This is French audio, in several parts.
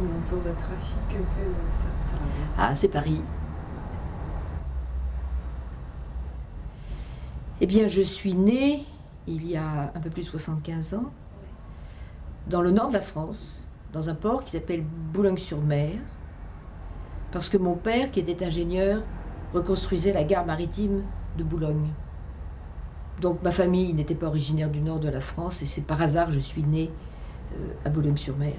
On entend le trafic un peu, ça. Ah, c'est Paris. Eh bien, je suis née il y a un peu plus de 75 ans, dans le nord de la France, dans un port qui s'appelle Boulogne-sur-Mer, parce que mon père, qui était ingénieur, reconstruisait la gare maritime de Boulogne. Donc ma famille n'était pas originaire du nord de la France, et c'est par hasard que je suis née à Boulogne-sur-Mer,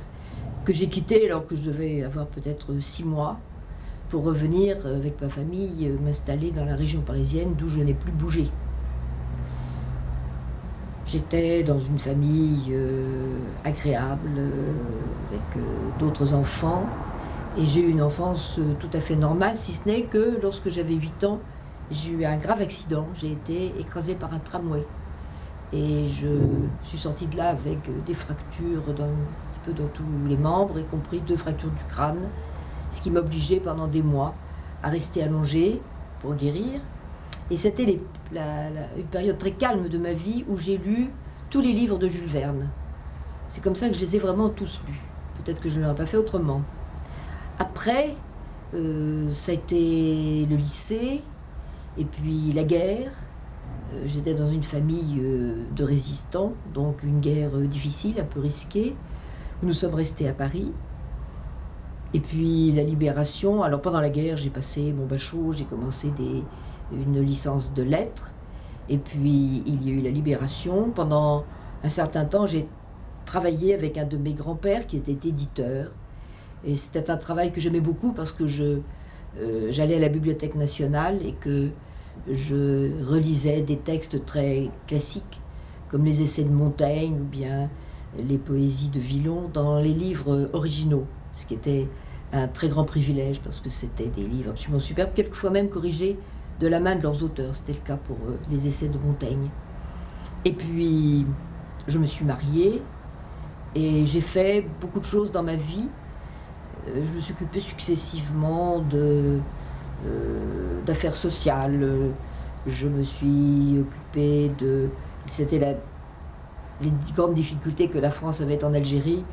que j'ai quitté alors que je devais avoir peut-être 6 mois, pour revenir avec ma famille m'installer dans la région parisienne d'où je n'ai plus bougé. J'étais dans une famille agréable, avec d'autres enfants, et j'ai eu une enfance tout à fait normale, si ce n'est que lorsque j'avais 8 ans, j'ai eu un grave accident. J'ai été écrasée par un tramway. Et je suis sortie de là avec des fractures un petit peu dans tous les membres, y compris 2 fractures du crâne, ce qui m'obligeait pendant des mois à rester allongée pour guérir. Et c'était une période très calme de ma vie où j'ai lu tous les livres de Jules Verne. C'est comme ça que je les ai vraiment tous lus. Peut-être que je ne l'aurais pas fait autrement. Après, ça a été le lycée, et puis la guerre. J'étais dans une famille de résistants, donc une guerre difficile, un peu risquée. Nous sommes restés à Paris. Et puis la libération. Alors pendant la guerre, j'ai passé mon bachot, j'ai commencé une licence de lettres. Et puis il y a eu la libération. Pendant un certain temps, j'ai travaillé avec un de mes grands-pères qui était éditeur. Et c'était un travail que j'aimais beaucoup parce que j'allais à la Bibliothèque nationale et que je relisais des textes très classiques, comme les essais de Montaigne ou bien les poésies de Villon, dans les livres originaux, ce qui était un très grand privilège parce que c'était des livres absolument superbes, quelquefois même corrigés de la main de leurs auteurs. C'était le cas pour les essais de Montaigne. Et puis, je me suis mariée et j'ai fait beaucoup de choses dans ma vie. Je me suis occupée successivement d'affaires sociales. Je me suis occupée c'était les grandes difficultés que la France avait en Algérie.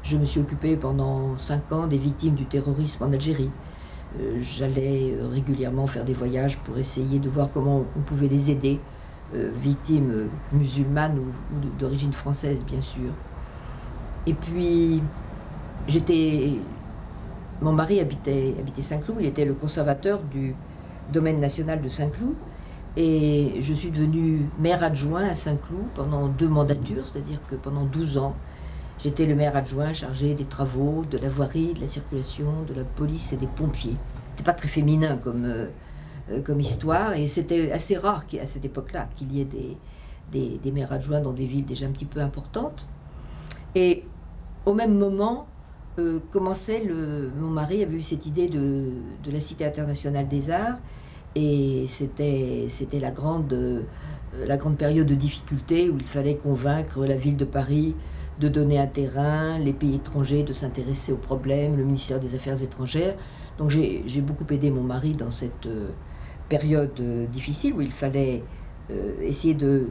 Je me suis occupée pendant 5 ans des victimes du terrorisme en Algérie. J'allais régulièrement faire des voyages pour essayer de voir comment on pouvait les aider, victimes musulmanes ou d'origine française, bien sûr. Et puis, mon mari habitait Saint-Cloud, il était le conservateur du domaine national de Saint-Cloud. Et je suis devenue maire adjoint à Saint-Cloud pendant 2 mandatures, c'est-à-dire que pendant 12 ans, j'étais le maire adjoint chargé des travaux, de la voirie, de la circulation, de la police et des pompiers. C'était pas très féminin comme histoire, et c'était assez rare à cette époque-là qu'il y ait des maires adjoints dans des villes déjà un petit peu importantes. Et au même moment, mon mari avait eu cette idée de la Cité internationale des arts, et c'était la grande période de difficulté où il fallait convaincre la ville de Paris de donner un terrain, les pays étrangers de s'intéresser aux problèmes, le ministère des Affaires étrangères. Donc j'ai beaucoup aidé mon mari dans cette période difficile où il fallait essayer de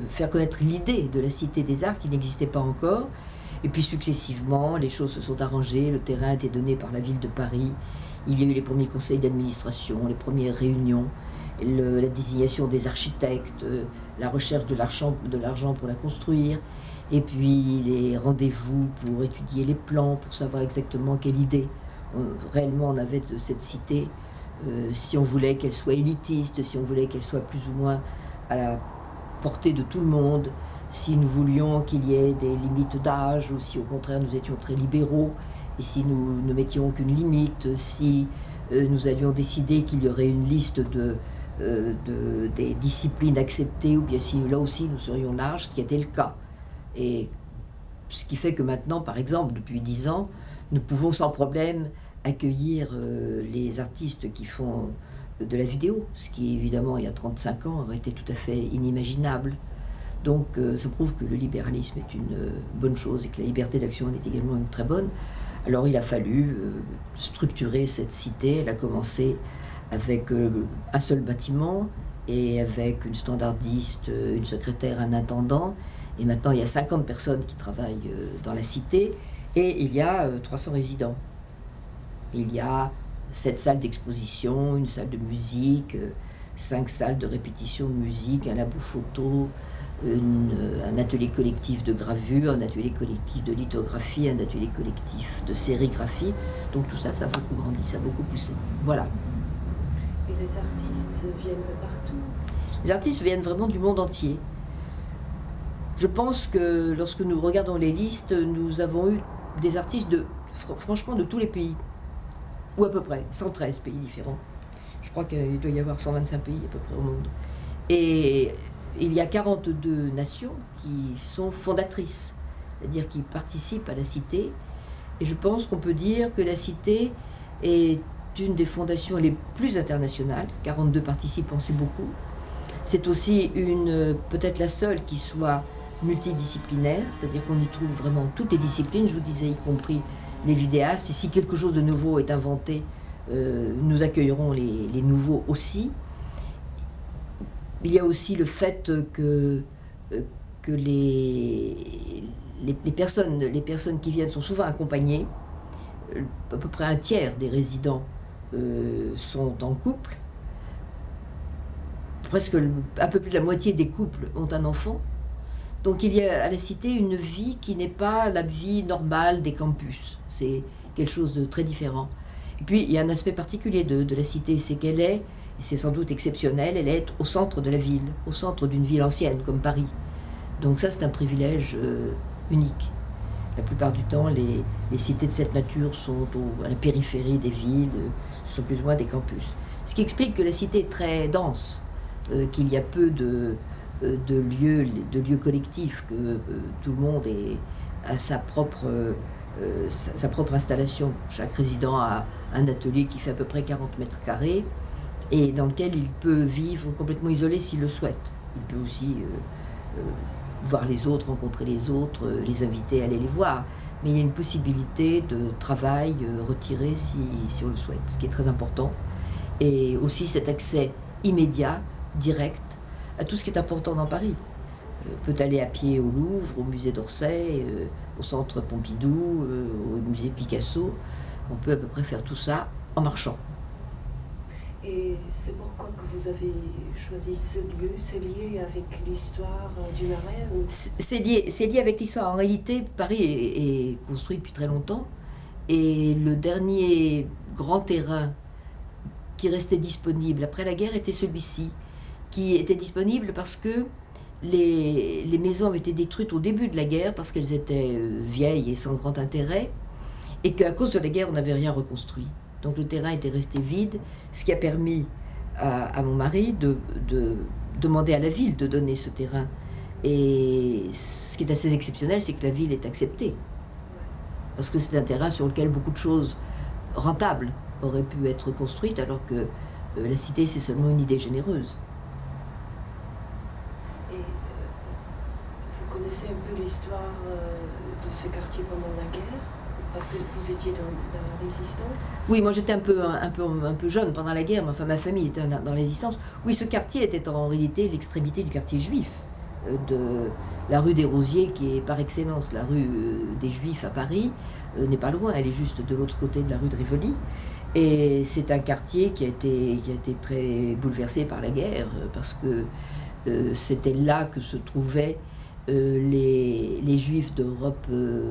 faire connaître l'idée de la Cité des Arts qui n'existait pas encore. Et puis successivement, les choses se sont arrangées, le terrain a été donné par la ville de Paris, il y a eu les premiers conseils d'administration, les premières réunions, la désignation des architectes, la recherche de l'argent pour la construire, et puis les rendez-vous pour étudier les plans, pour savoir exactement quelle idée réellement on avait de cette cité, si on voulait qu'elle soit élitiste, si on voulait qu'elle soit plus ou moins à la portée de tout le monde, si nous voulions qu'il y ait des limites d'âge, ou si au contraire nous étions très libéraux, et si nous ne mettions aucune limite, si nous allions décider qu'il y aurait une liste des disciplines acceptées, ou bien si là aussi nous serions larges, ce qui était le cas. Et ce qui fait que maintenant, par exemple, depuis 10 ans, nous pouvons sans problème accueillir les artistes qui font de la vidéo, ce qui évidemment il y a 35 ans aurait été tout à fait inimaginable. Donc ça prouve que le libéralisme est une bonne chose et que la liberté d'action en est également une très bonne. Alors il a fallu structurer cette cité. Elle a commencé avec un seul bâtiment et avec une standardiste, une secrétaire, un intendant. Et maintenant, il y a 50 personnes qui travaillent dans la cité et il y a 300 résidents. Il y a 7 salles d'exposition, une salle de musique, 5 salles de répétition de musique, un labo photo, un atelier collectif de gravure, un atelier collectif de lithographie, un atelier collectif de sérigraphie. Donc tout ça, ça a beaucoup grandi, ça a beaucoup poussé. Voilà. Et les artistes viennent de partout? Les artistes viennent vraiment du monde entier. Je pense que lorsque nous regardons les listes, nous avons eu des artistes franchement de tous les pays, ou à peu près 113 pays différents. Je crois qu'il doit y avoir 125 pays à peu près au monde. Et il y a 42 nations qui sont fondatrices, c'est-à-dire qui participent à la Cité. Et je pense qu'on peut dire que la Cité est une des fondations les plus internationales. 42 participants, c'est beaucoup. C'est aussi peut-être la seule qui soit multidisciplinaire, c'est-à-dire qu'on y trouve vraiment toutes les disciplines, je vous disais, y compris les vidéastes. Et si quelque chose de nouveau est inventé, nous accueillerons les nouveaux aussi. Il y a aussi le fait que les personnes qui viennent sont souvent accompagnées. À peu près un tiers des résidents sont en couple. Presque un peu plus de la moitié des couples ont un enfant. Donc il y a à la Cité une vie qui n'est pas la vie normale des campus. C'est quelque chose de très différent. Et puis il y a un aspect particulier de la Cité, c'est qu'elle est, et c'est sans doute exceptionnel, elle est au centre de la ville, au centre d'une ville ancienne comme Paris. Donc ça c'est un privilège unique. La plupart du temps, les cités de cette nature sont à la périphérie des villes, sont plus ou moins des campus. Ce qui explique que la Cité est très dense, qu'il y a peu de lieux collectifs, que tout le monde a sa propre installation. Chaque résident a un atelier qui fait à peu près 40 mètres carrés et dans lequel il peut vivre complètement isolé s'il le souhaite. Il peut aussi voir les autres, rencontrer les autres, les inviter à aller les voir. Mais il y a une possibilité de travail retiré si on le souhaite, ce qui est très important. Et aussi cet accès immédiat, direct, à tout ce qui est important dans Paris. On peut aller à pied au Louvre, au musée d'Orsay, au centre Pompidou, au musée Picasso. On peut à peu près faire tout ça en marchant. Et c'est pourquoi que vous avez choisi ce lieu? C'est lié avec l'histoire du Marais ou... C'est lié avec l'histoire. En réalité, Paris est construit depuis très longtemps. Et le dernier grand terrain qui restait disponible après la guerre était celui-ci, qui était disponible parce que les maisons avaient été détruites au début de la guerre parce qu'elles étaient vieilles et sans grand intérêt, et qu'à cause de la guerre, on n'avait rien reconstruit. Donc le terrain était resté vide, ce qui a permis à mon mari de demander à la ville de donner ce terrain. Et ce qui est assez exceptionnel, c'est que la ville est acceptée. Parce que c'est un terrain sur lequel beaucoup de choses rentables auraient pu être construites, alors que la Cité, c'est seulement une idée généreuse. Et vous connaissez un peu l'histoire de ce quartier pendant la guerre? Parce que vous étiez dans la résistance? Oui, moi j'étais un peu jeune pendant la guerre, mais enfin ma famille était dans la résistance. Oui, ce quartier était en réalité l'extrémité du quartier juif, de la rue des Rosiers, qui est par excellence la rue des Juifs à Paris, n'est pas loin, elle est juste de l'autre côté de la rue de Rivoli. Et c'est un quartier qui a été très bouleversé par la guerre, parce que c'était là que se trouvaient les Juifs d'Europe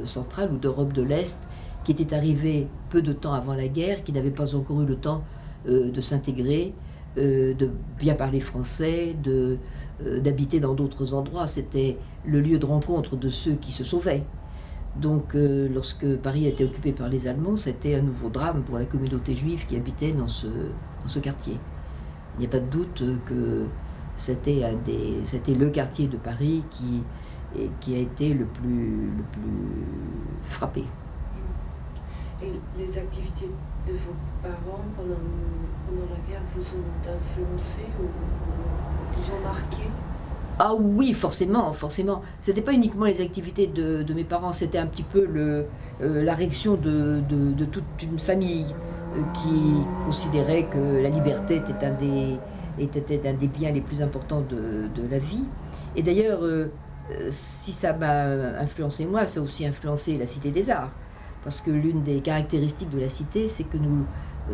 centrale ou d'Europe de l'Est, qui étaient arrivés peu de temps avant la guerre, qui n'avaient pas encore eu le temps de s'intégrer, de bien parler français, d'habiter dans d'autres endroits. C'était le lieu de rencontre de ceux qui se sauvaient. Donc lorsque Paris a été occupé par les Allemands, c'était un nouveau drame pour la communauté juive qui habitait dans ce quartier. Il n'y a pas de doute que c'était le quartier de Paris qui a été le plus frappé. Et les activités de vos parents pendant la guerre vous ont influencé ou vous ont marqué? Ah oui, forcément. C'était pas uniquement les activités de mes parents, c'était un petit peu la réaction de toute une famille qui considérait que la liberté était un des biens les plus importants de la vie. Et d'ailleurs, si ça m'a influencé moi, ça a aussi influencé la Cité des Arts. Parce que l'une des caractéristiques de la Cité, c'est que nous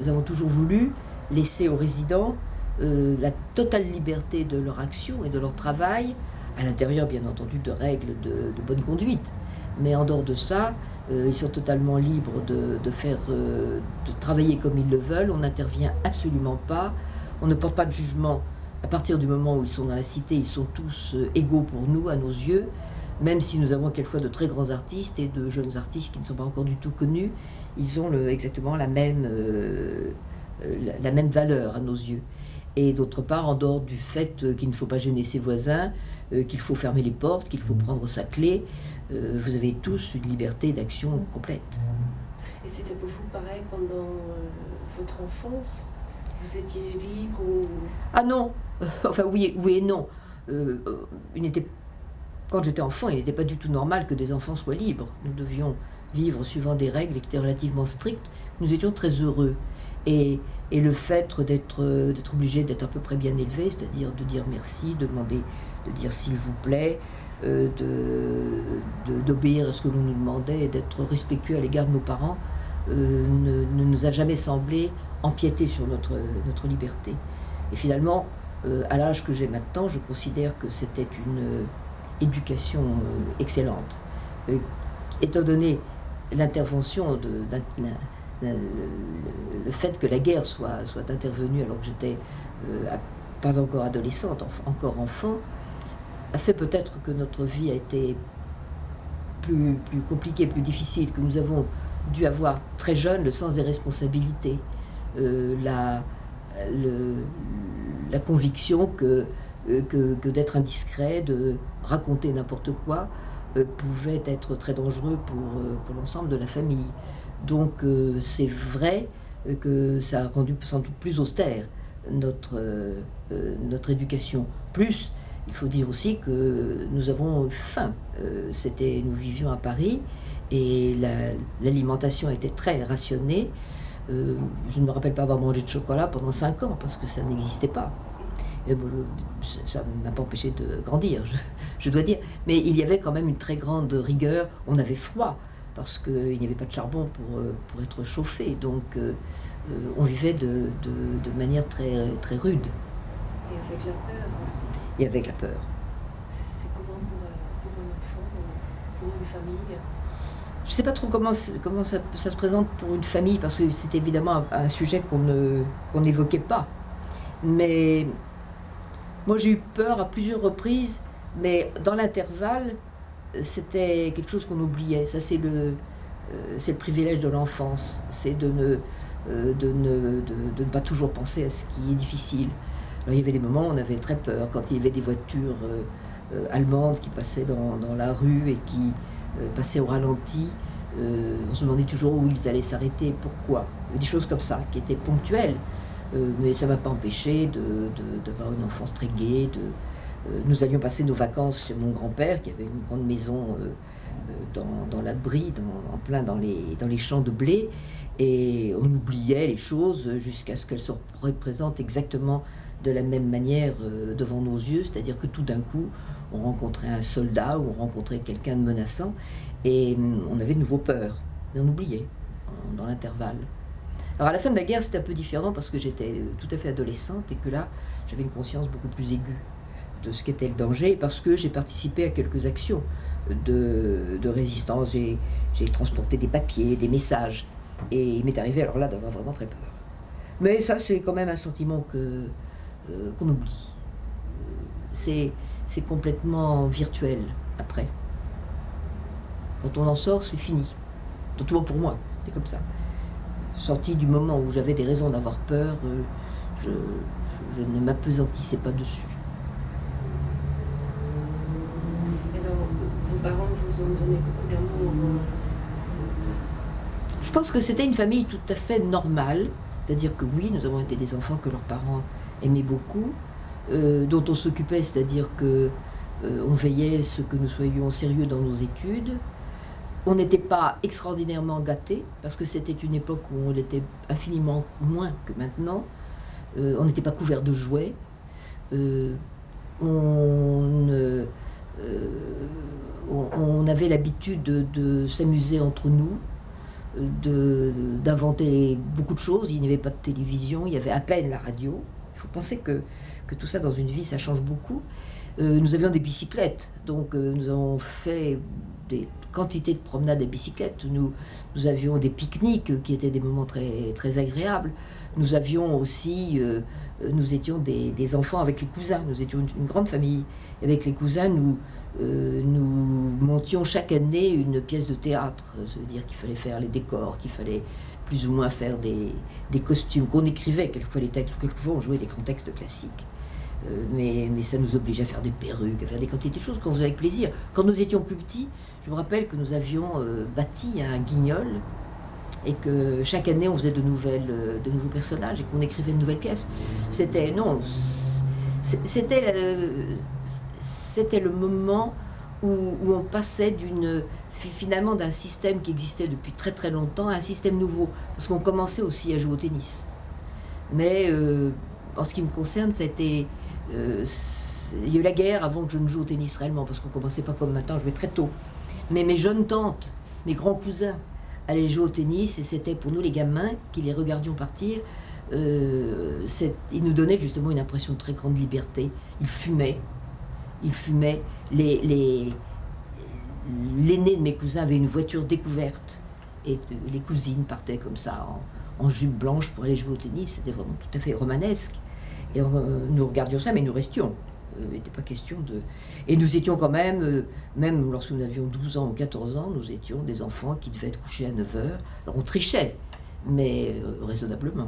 avons toujours voulu laisser aux résidents la totale liberté de leur action et de leur travail, à l'intérieur bien entendu de règles de bonne conduite. Mais en dehors de ça, ils sont totalement libres de travailler comme ils le veulent, on n'intervient absolument pas, on ne porte pas de jugement. À partir du moment où ils sont dans la cité, ils sont tous égaux pour nous, à nos yeux, même si nous avons quelquefois de très grands artistes et de jeunes artistes qui ne sont pas encore du tout connus, ils ont exactement la même valeur à nos yeux. Et d'autre part, en dehors du fait qu'il ne faut pas gêner ses voisins, qu'il faut fermer les portes, qu'il faut prendre sa clé, vous avez tous une liberté d'action complète. Et c'était pour vous pareil pendant votre enfance? Vous étiez libre ou... Ah non. Enfin oui et non. Quand j'étais enfant, il n'était pas du tout normal que des enfants soient libres. Nous devions vivre suivant des règles qui étaient relativement strictes. Nous étions très heureux. Et le fait d'être obligé d'être à peu près bien élevé, c'est-à-dire de dire merci, de dire s'il vous plaît, d'obéir à ce que l'on nous demandait et d'être respectueux à l'égard de nos parents, ne nous a jamais semblé empiéter sur notre liberté. Et finalement, à l'âge que j'ai maintenant, je considère que c'était une éducation excellente. Étant donné l'intervention le fait que la guerre soit intervenue alors que j'étais pas encore adolescente, encore enfant, a fait peut-être que notre vie a été plus compliquée, plus difficile, que nous avons dû avoir très jeune le sens des responsabilités, la conviction que d'être indiscret, de raconter n'importe quoi, pouvait être très dangereux pour l'ensemble de la famille. Donc c'est vrai que ça a rendu sans doute plus austère notre éducation. Plus, il faut dire aussi que nous avons faim. Nous vivions à Paris et l'alimentation était très rationnée. Je ne me rappelle pas avoir mangé de chocolat pendant 5 ans parce que ça n'existait pas. Et ça ne m'a pas empêché de grandir, je dois dire. Mais il y avait quand même une très grande rigueur. On avait froid parce qu'il n'y avait pas de charbon pour être chauffé. Donc on vivait de manière très, très rude. Et avec la peur aussi. Et avec la peur. C'est comment pour un enfant, pour une famille? Je ne sais pas trop comment ça se présente pour une famille, parce que c'est évidemment un sujet qu'on n'évoquait pas. Mais moi j'ai eu peur à plusieurs reprises, mais dans l'intervalle, c'était quelque chose qu'on oubliait. Ça c'est le privilège de l'enfance, c'est de ne pas toujours penser à ce qui est difficile. Alors il y avait des moments où on avait très peur, quand il y avait des voitures allemandes qui passaient dans la rue et qui passaient au ralenti. On se demandait toujours où ils allaient s'arrêter, pourquoi. Des choses comme ça, qui étaient ponctuelles. Mais ça ne m'a pas empêché d'avoir une enfance très gaie. Nous allions passer nos vacances chez mon grand-père, qui avait une grande maison dans la Brie, en plein dans les champs de blé. Et on oubliait les choses jusqu'à ce qu'elles se représentent exactement de la même manière devant nos yeux. C'est-à-dire que tout d'un coup, on rencontrait un soldat ou on rencontrait quelqu'un de menaçant. Et on avait de nouveau peur, mais on oubliait dans l'intervalle. Alors à la fin de la guerre, c'était un peu différent parce que j'étais tout à fait adolescente et que là, j'avais une conscience beaucoup plus aiguë de ce qu'était le danger, et parce que j'ai participé à quelques actions de résistance. J'ai transporté des papiers, des messages, et il m'est arrivé alors là d'avoir vraiment très peur. Mais ça, c'est quand même un sentiment qu'on oublie. C'est complètement virtuel après. Quand on en sort, c'est fini. Tout le monde pour moi, c'était comme ça. Sorti du moment où j'avais des raisons d'avoir peur, je ne m'apesantissais pas dessus. Et alors, vos parents vous ont donné beaucoup d'amour? Je pense que c'était une famille tout à fait normale. C'est-à-dire que oui, nous avons été des enfants que leurs parents aimaient beaucoup, dont on s'occupait, c'est-à-dire que on veillait à ce que nous soyons sérieux dans nos études. On n'était pas extraordinairement gâtés, parce que c'était une époque où on était infiniment moins que maintenant. On n'était pas couvert de jouets. On on avait l'habitude de s'amuser entre nous, d'inventer beaucoup de choses. Il n'y avait pas de télévision, il y avait à peine la radio. Il faut penser que tout ça dans une vie, ça change beaucoup. Nous avions des bicyclettes, donc nous avons fait des quantités de promenades à bicyclette. Nous avions des pique-niques qui étaient des moments très, très agréables. Nous avions aussi, nous étions des enfants avec les cousins. Nous étions une grande famille. Avec les cousins, nous montions chaque année une pièce de théâtre. Ça veut dire qu'il fallait faire les décors, qu'il fallait plus ou moins faire des costumes, qu'on écrivait quelquefois les textes, ou quelquefois on jouait des grands textes classiques. Mais ça nous obligeait à faire des perruques, à faire des quantités de choses qu'on faisait avec plaisir. Quand nous étions plus petits, je me rappelle que nous avions bâti un guignol et que chaque année on faisait de nouveaux personnages et qu'on écrivait de nouvelles pièces. C'était le moment où on passait finalement d'un système qui existait depuis très très longtemps à un système nouveau, parce qu'on commençait aussi à jouer au tennis. Mais en ce qui me concerne, ça a été il y a eu la guerre avant que je ne joue au tennis réellement, parce qu'on commençait pas comme maintenant à jouer très tôt. Mais mes jeunes tantes, mes grands cousins allaient jouer au tennis, et c'était pour nous les gamins qui les regardions partir, ils nous donnaient justement une impression de très grande liberté. Ils fumaient. L'aîné de mes cousins avait une voiture découverte, et les cousines partaient comme ça en jupe blanche pour aller jouer au tennis. C'était vraiment tout à fait romanesque. Et nous regardions ça, mais nous restions. Il n'était pas question de... Et nous étions quand même lorsque nous avions 12 ans ou 14 ans, nous étions des enfants qui devaient être couchés à 9 heures. Alors on trichait, mais raisonnablement.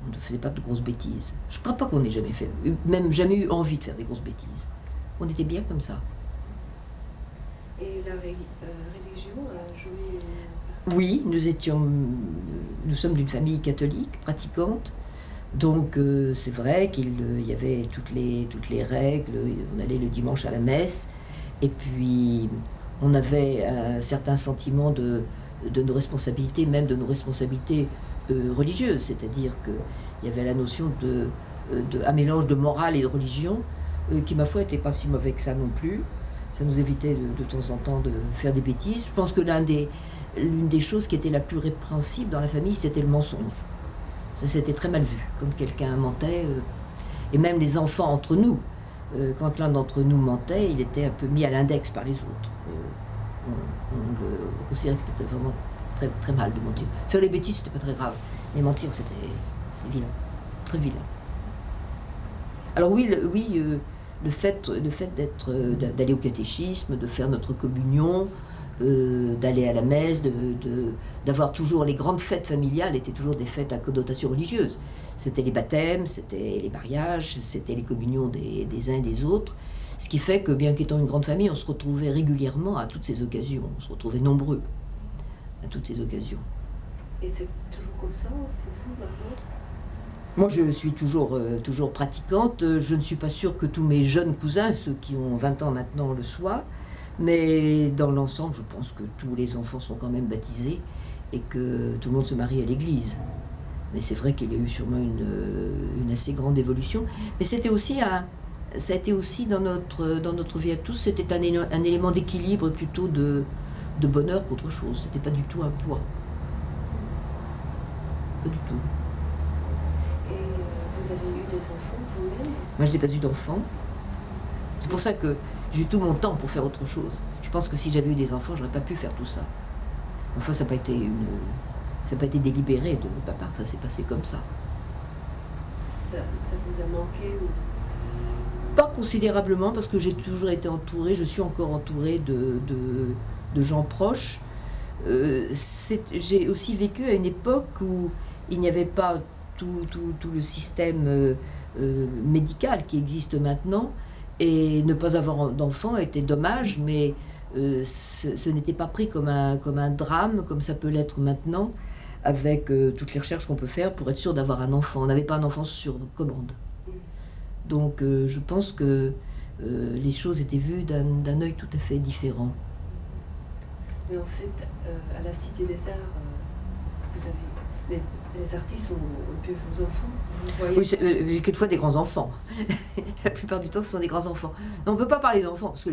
On ne faisait pas de grosses bêtises. Je ne crois pas qu'on ait jamais eu envie de faire des grosses bêtises. On était bien comme ça. Et la religion a joué... Oui, nous sommes d'une famille catholique, pratiquante. Donc c'est vrai qu'il y avait toutes les règles, on allait le dimanche à la messe, et puis on avait un certain sentiment de nos responsabilités, même de nos responsabilités religieuses, c'est-à-dire qu'il y avait la notion un mélange de morale et de religion, qui ma foi n'était pas si mauvais que ça non plus. Ça nous évitait de temps en temps de faire des bêtises. Je pense que l'une des choses qui était la plus répréhensible dans la famille, c'était le mensonge. Ça, c'était très mal vu, quand quelqu'un mentait, et même les enfants entre nous, quand l'un d'entre nous mentait, il était un peu mis à l'index par les autres. On considérait que c'était vraiment très, très mal de mentir. Faire des bêtises, c'était pas très grave, mais mentir, c'est vilain, très vilain. Alors oui, le fait d'aller au catéchisme, de faire notre communion, d'aller à la messe, d'avoir toujours les grandes fêtes familiales, étaient toujours des fêtes à connotation religieuse. C'était les baptêmes, c'était les mariages, c'était les communions des uns et des autres. Ce qui fait que, bien qu'étant une grande famille, on se retrouvait régulièrement à toutes ces occasions. On se retrouvait nombreux à toutes ces occasions. Et c'est toujours comme ça pour vous maintenant ? Moi, je suis toujours pratiquante. Je ne suis pas sûre que tous mes jeunes cousins, ceux qui ont 20 ans maintenant, le soient. Mais dans l'ensemble, je pense que tous les enfants sont quand même baptisés et que tout le monde se marie à l'église. Mais c'est vrai qu'il y a eu sûrement une assez grande évolution. Mais ça a été aussi dans notre vie à tous, c'était un élément d'équilibre, plutôt de bonheur qu'autre chose. C'était pas du tout un poids. Pas du tout. Et vous avez eu des enfants vous-même ? Moi, je n'ai pas eu d'enfants. C'est pour ça que j'ai eu tout mon temps pour faire autre chose. Je pense que si j'avais eu des enfants, j'aurais pas pu faire tout ça. Enfin, ça n'a pas été délibéré de ma part, ça s'est passé comme ça. Ça vous a manqué ou... Pas considérablement, parce que j'ai toujours été entourée, je suis encore entourée de gens proches. J'ai aussi vécu à une époque où il n'y avait pas tout le système médical qui existe maintenant, et ne pas avoir d'enfant était dommage, mais ce n'était pas pris comme un drame, comme ça peut l'être maintenant, avec toutes les recherches qu'on peut faire pour être sûr d'avoir un enfant. On n'avait pas un enfant sur commande. Donc je pense que les choses étaient vues d'un œil tout à fait différent. Mais en fait, à la Cité des Arts, vous avez les artistes sont un peu vos enfants. Vous voyez Oui, j'ai quelquefois des grands-enfants. La plupart du temps, ce sont des grands-enfants. Non, on ne peut pas parler d'enfants, parce que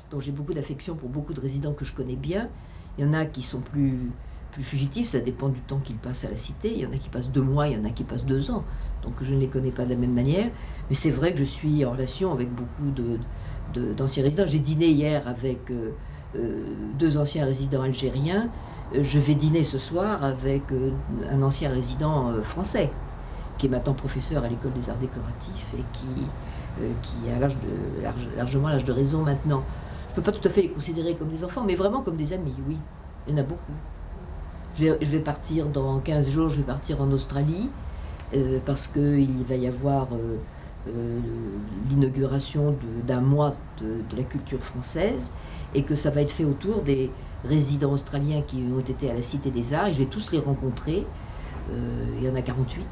donc j'ai beaucoup d'affection pour beaucoup de résidents que je connais bien. Il y en a qui sont plus fugitifs, ça dépend du temps qu'ils passent à la cité. Il y en a qui passent 2 mois, il y en a qui passent 2 ans. Donc je ne les connais pas de la même manière. Mais c'est vrai que je suis en relation avec beaucoup d'anciens résidents. J'ai dîné hier avec 2 anciens résidents algériens. Je vais dîner ce soir avec un ancien résident français, qui est maintenant professeur à l'école des arts décoratifs et qui a largement l'âge de raison maintenant. Je ne peux pas tout à fait les considérer comme des enfants, mais vraiment comme des amis, oui. Il y en a beaucoup. Je vais partir dans 15 jours, je vais partir en Australie, parce qu'il va y avoir l'inauguration d'un mois de la culture française, et que ça va être fait autour des résidents australiens qui ont été à la Cité des Arts, et je vais tous les rencontrer. Il y en a 48.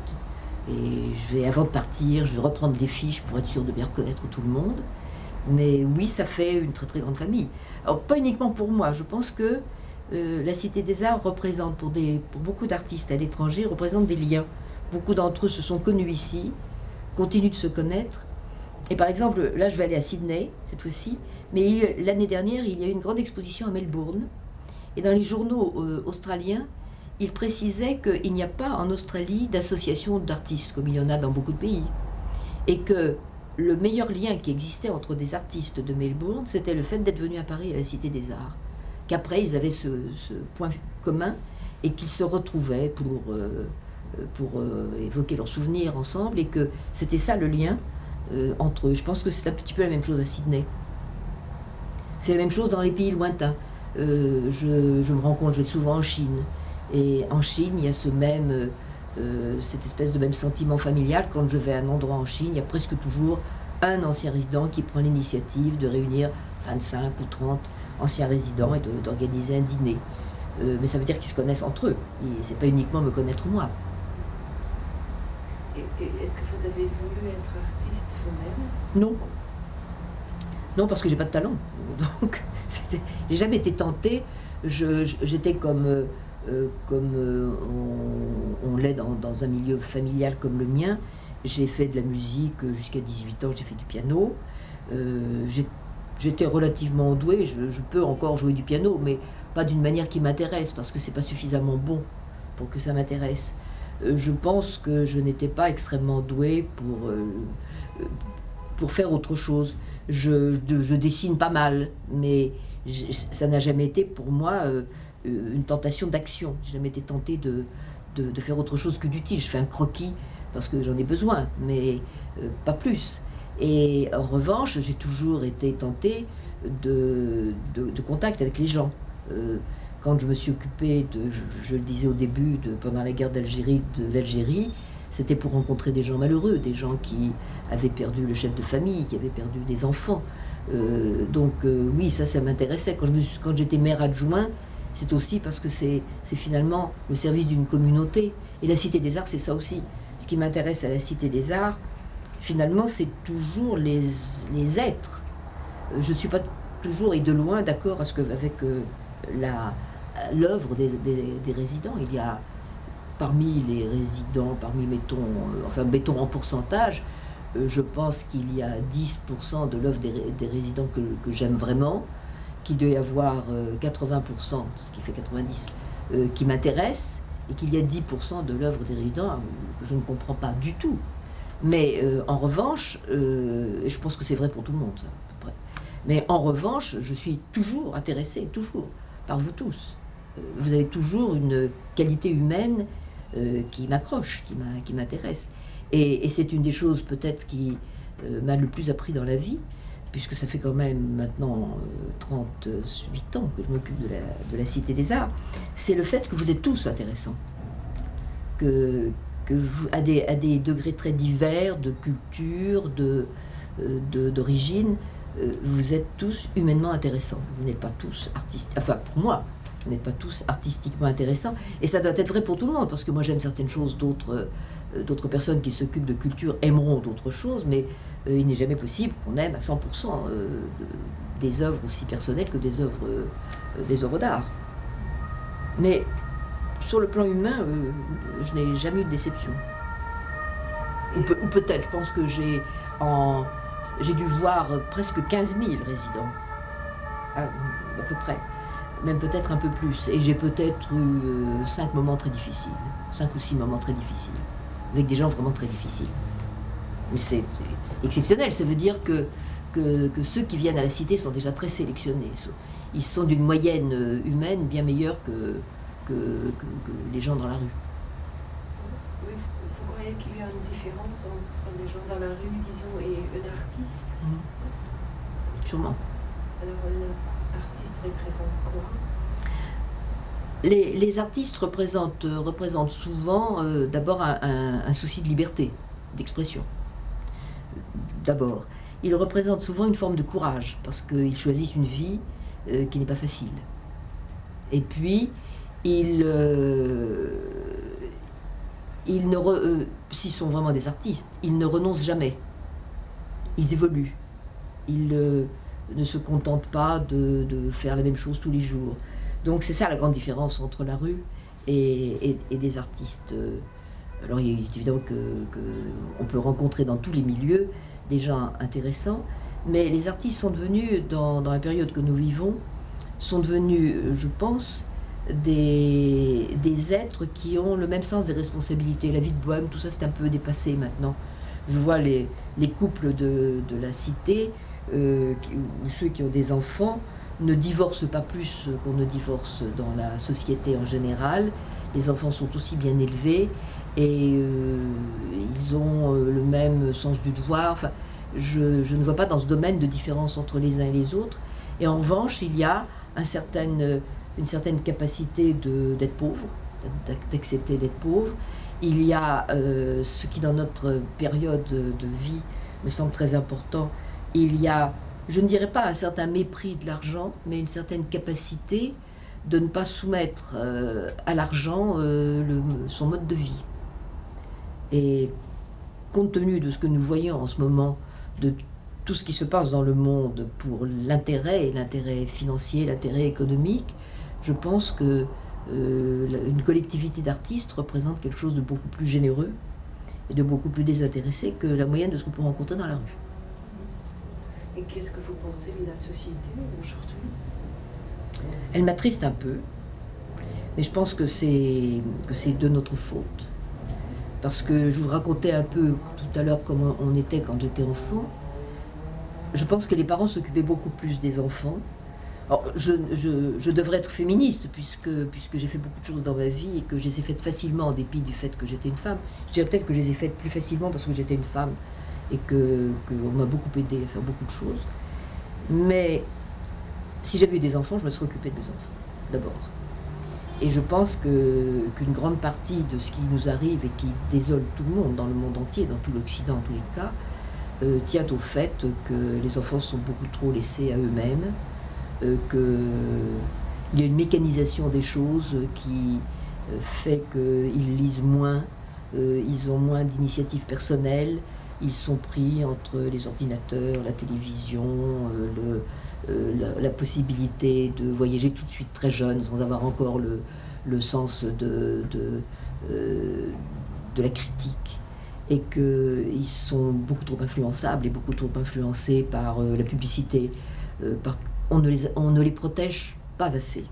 Et avant de partir, je vais reprendre les fiches pour être sûr de bien reconnaître tout le monde. Mais oui, ça fait une très très grande famille. Alors, pas uniquement pour moi, je pense que la Cité des Arts représente, pour beaucoup d'artistes à l'étranger, représente des liens. Beaucoup d'entre eux se sont connus ici, continuent de se connaître. Et par exemple, là je vais aller à Sydney, cette fois-ci, mais l'année dernière, il y a eu une grande exposition à Melbourne. Et dans les journaux australiens, il précisait qu'il n'y a pas en Australie d'association d'artistes, comme il y en a dans beaucoup de pays. Et que le meilleur lien qui existait entre des artistes de Melbourne, c'était le fait d'être venus à Paris à la Cité des Arts. Qu'après, ils avaient ce point commun et qu'ils se retrouvaient pour évoquer leurs souvenirs ensemble, et que c'était ça le lien entre eux. Je pense que c'est un petit peu la même chose à Sydney. C'est la même chose dans les pays lointains. Je me rends compte, je vais souvent en Chine. Et en Chine, il y a cette espèce de même sentiment familial. Quand je vais à un endroit en Chine, il y a presque toujours un ancien résident qui prend l'initiative de réunir 25 ou 30 anciens résidents et d'organiser un dîner. Mais ça veut dire qu'ils se connaissent entre eux. C'est pas uniquement me connaître moi. Et est-ce que vous avez voulu être artiste vous-même? Non. Non, parce que j'ai pas de talent. Donc, j'ai jamais été tentée. J'étais comme on l'est dans un milieu familial comme le mien. J'ai fait de la musique jusqu'à 18 ans, j'ai fait du piano. J'étais relativement douée, je peux encore jouer du piano, mais pas d'une manière qui m'intéresse, parce que c'est pas suffisamment bon pour que ça m'intéresse. Je pense que je n'étais pas extrêmement douée pour faire autre chose. Je dessine pas mal, mais ça n'a jamais été pour moi une tentation d'action. J'ai jamais été tentée de faire autre chose que d'utile. Je fais un croquis parce que j'en ai besoin, mais pas plus. Et en revanche, j'ai toujours été tentée de contact avec les gens. Quand je me suis occupée je le disais au début, pendant la guerre d'Algérie, c'était pour rencontrer des gens malheureux, des gens qui avaient perdu le chef de famille, qui avaient perdu des enfants. Oui, ça m'intéressait. Quand j'étais maire adjoint, c'est aussi parce que c'est finalement le service d'une communauté. Et la Cité des Arts, c'est ça aussi. Ce qui m'intéresse à la Cité des Arts, finalement, c'est toujours les êtres. Je ne suis pas toujours et de loin d'accord avec l'œuvre des résidents. Il y a parmi les résidents, mettons en pourcentage, je pense qu'il y a 10% de l'œuvre des résidents que j'aime vraiment, qu'il doit y avoir 80%, ce qui fait 90%, qui m'intéresse, et qu'il y a 10% de l'œuvre des résidents que je ne comprends pas du tout. Mais en revanche, et je pense que c'est vrai pour tout le monde, ça, à peu près. Mais en revanche, je suis toujours intéressée, toujours, par vous tous. Vous avez toujours une qualité humaine qui m'accroche, qui m'intéresse. Et c'est une des choses peut-être qui m'a le plus appris dans la vie, puisque ça fait quand même maintenant 38 ans que je m'occupe de la Cité des Arts, c'est le fait que vous êtes tous intéressants. Que vous, à des degrés très divers, de culture, d'origine, vous êtes tous humainement intéressants. Vous n'êtes pas tous artistes, enfin pour moi, vous n'êtes pas tous artistiquement intéressants. Et ça doit être vrai pour tout le monde, parce que moi j'aime certaines choses, d'autres personnes qui s'occupent de culture aimeront d'autres choses, mais il n'est jamais possible qu'on aime à 100% des œuvres aussi personnelles que des œuvres d'art. Mais sur le plan humain, je n'ai jamais eu de déception. Ou peut-être, je pense que j'ai dû voir presque 15 000 résidents, à peu près, même peut-être un peu plus. Et j'ai peut-être eu 5 moments très difficiles, 5 ou 6 moments très difficiles, avec des gens vraiment très difficiles. Mais c'est exceptionnel, ça veut dire que ceux qui viennent à la cité sont déjà très sélectionnés. Ils sont d'une moyenne humaine bien meilleure que les gens dans la rue. Oui, vous croyez qu'il y a une différence entre les gens dans la rue, disons, et un artiste? Sûrement. Alors, un artiste représente quoi? Les artistes représentent souvent d'abord un souci de liberté, d'expression. D'abord. Ils représentent souvent une forme de courage, parce qu'ils choisissent une vie qui n'est pas facile. Et puis, s'ils sont vraiment des artistes, ils ne renoncent jamais. Ils évoluent. Ils ne se contentent pas de faire la même chose tous les jours. Donc c'est ça la grande différence entre la rue et des artistes. Alors il est évident qu'on peut rencontrer dans tous les milieux des gens intéressants, mais les artistes sont devenus, dans la période que nous vivons, sont devenus, je pense, des êtres qui ont le même sens des responsabilités. La vie de bohème, tout ça c'est un peu dépassé maintenant. Je vois les couples de la cité, ou ceux qui ont des enfants, ne divorcent pas plus qu'on ne divorce dans la société en général. Les enfants sont aussi bien élevés et ils ont le même sens du devoir. Enfin, je ne vois pas dans ce domaine de différence entre les uns et les autres. Et en revanche, il y a une certaine capacité d'être pauvre, d'accepter d'être pauvre. Il y a ce qui, dans notre période de vie, me semble très important. Il y a, je ne dirais pas un certain mépris de l'argent, mais une certaine capacité de ne pas soumettre à l'argent son mode de vie. Et compte tenu de ce que nous voyons en ce moment, de tout ce qui se passe dans le monde pour l'intérêt financier, l'intérêt économique, je pense que une collectivité d'artistes représente quelque chose de beaucoup plus généreux et de beaucoup plus désintéressé que la moyenne de ce qu'on peut rencontrer dans la rue. Et qu'est-ce que vous pensez de la société aujourd'hui? Elle m'attriste un peu, mais je pense que c'est de notre faute. Parce que je vous racontais un peu tout à l'heure comment on était quand j'étais enfant. Je pense que les parents s'occupaient beaucoup plus des enfants. Alors, je devrais être féministe puisque j'ai fait beaucoup de choses dans ma vie et que je les ai faites facilement en dépit du fait que j'étais une femme. Je dirais peut-être que je les ai faites plus facilement parce que j'étais une femme et qu'on m'a beaucoup aidé à faire beaucoup de choses. Mais si j'avais eu des enfants, je me serais occupée de mes enfants, d'abord. Et je pense qu'une grande partie de ce qui nous arrive et qui désole tout le monde, dans le monde entier, dans tout l'Occident en tous les cas, tient au fait que les enfants sont beaucoup trop laissés à eux-mêmes, qu'il y a une mécanisation des choses qui fait qu'ils lisent moins, ils ont moins d'initiatives personnelles, ils sont pris entre les ordinateurs, la télévision, la possibilité de voyager tout de suite très jeune sans avoir encore le sens de la critique, et qu'ils sont beaucoup trop influençables et beaucoup trop influencés par la publicité. On ne les protège pas assez.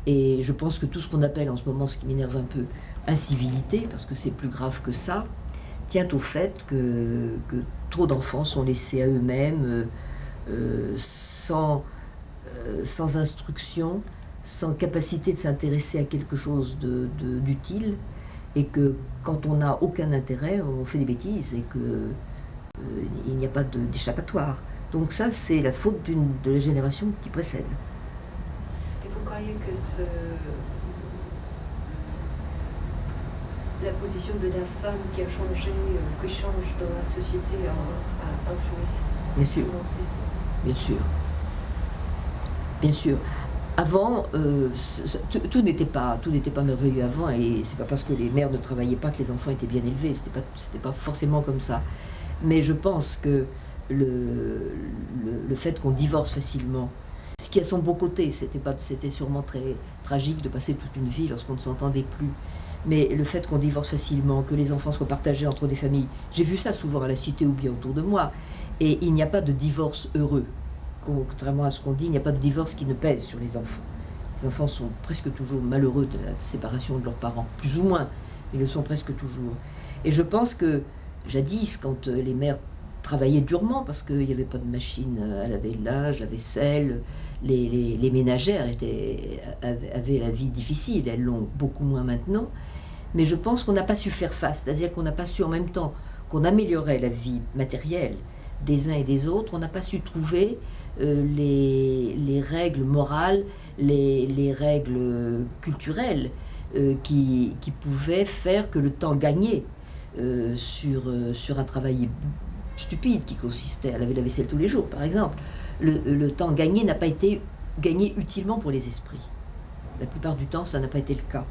Et je pense que tout ce qu'on appelle en ce moment, ce qui m'énerve un peu, incivilité, parce que c'est plus grave que ça, tient au fait que trop d'enfants sont laissés à eux-mêmes, sans instruction, sans capacité de s'intéresser à quelque chose d'utile, et que quand on n'a aucun intérêt, on fait des bêtises et qu'il n'y a pas d'échappatoire. Donc ça, c'est la faute de la génération qui précède. Et vous croyez que la position de la femme qui a changé, que change dans la société, a influencé? Bien sûr. Bien sûr. Bien sûr. Avant, tout n'était pas merveilleux avant, et c'est pas parce que les mères ne travaillaient pas que les enfants étaient bien élevés. C'était pas forcément comme ça. Mais je pense que le fait qu'on divorce facilement, Ce qui a son beau côté, c'était sûrement très tragique de passer toute une vie lorsqu'on ne s'entendait plus. Mais le fait qu'on divorce facilement, que les enfants soient partagés entre des familles, j'ai vu ça souvent à la cité ou bien autour de moi. Et il n'y a pas de divorce heureux. Contrairement à ce qu'on dit, il n'y a pas de divorce qui ne pèse sur les enfants. Les enfants sont presque toujours malheureux de la séparation de leurs parents, plus ou moins, ils le sont presque toujours. Et je pense que jadis, quand les mères travaillaient durement, parce qu'il n'y avait pas de machine à laver le linge, la vaisselle, les ménagères avaient la vie difficile, elles l'ont beaucoup moins maintenant, mais je pense qu'on n'a pas su faire face, c'est-à-dire qu'on n'a pas su en même temps qu'on améliorait la vie matérielle des uns et des autres, on n'a pas su trouver les règles morales, les règles culturelles qui pouvaient faire que le temps gagné sur un travail stupide qui consistait à laver la vaisselle tous les jours, par exemple, le temps gagné n'a pas été gagné utilement pour les esprits. La plupart du temps, ça n'a pas été le cas.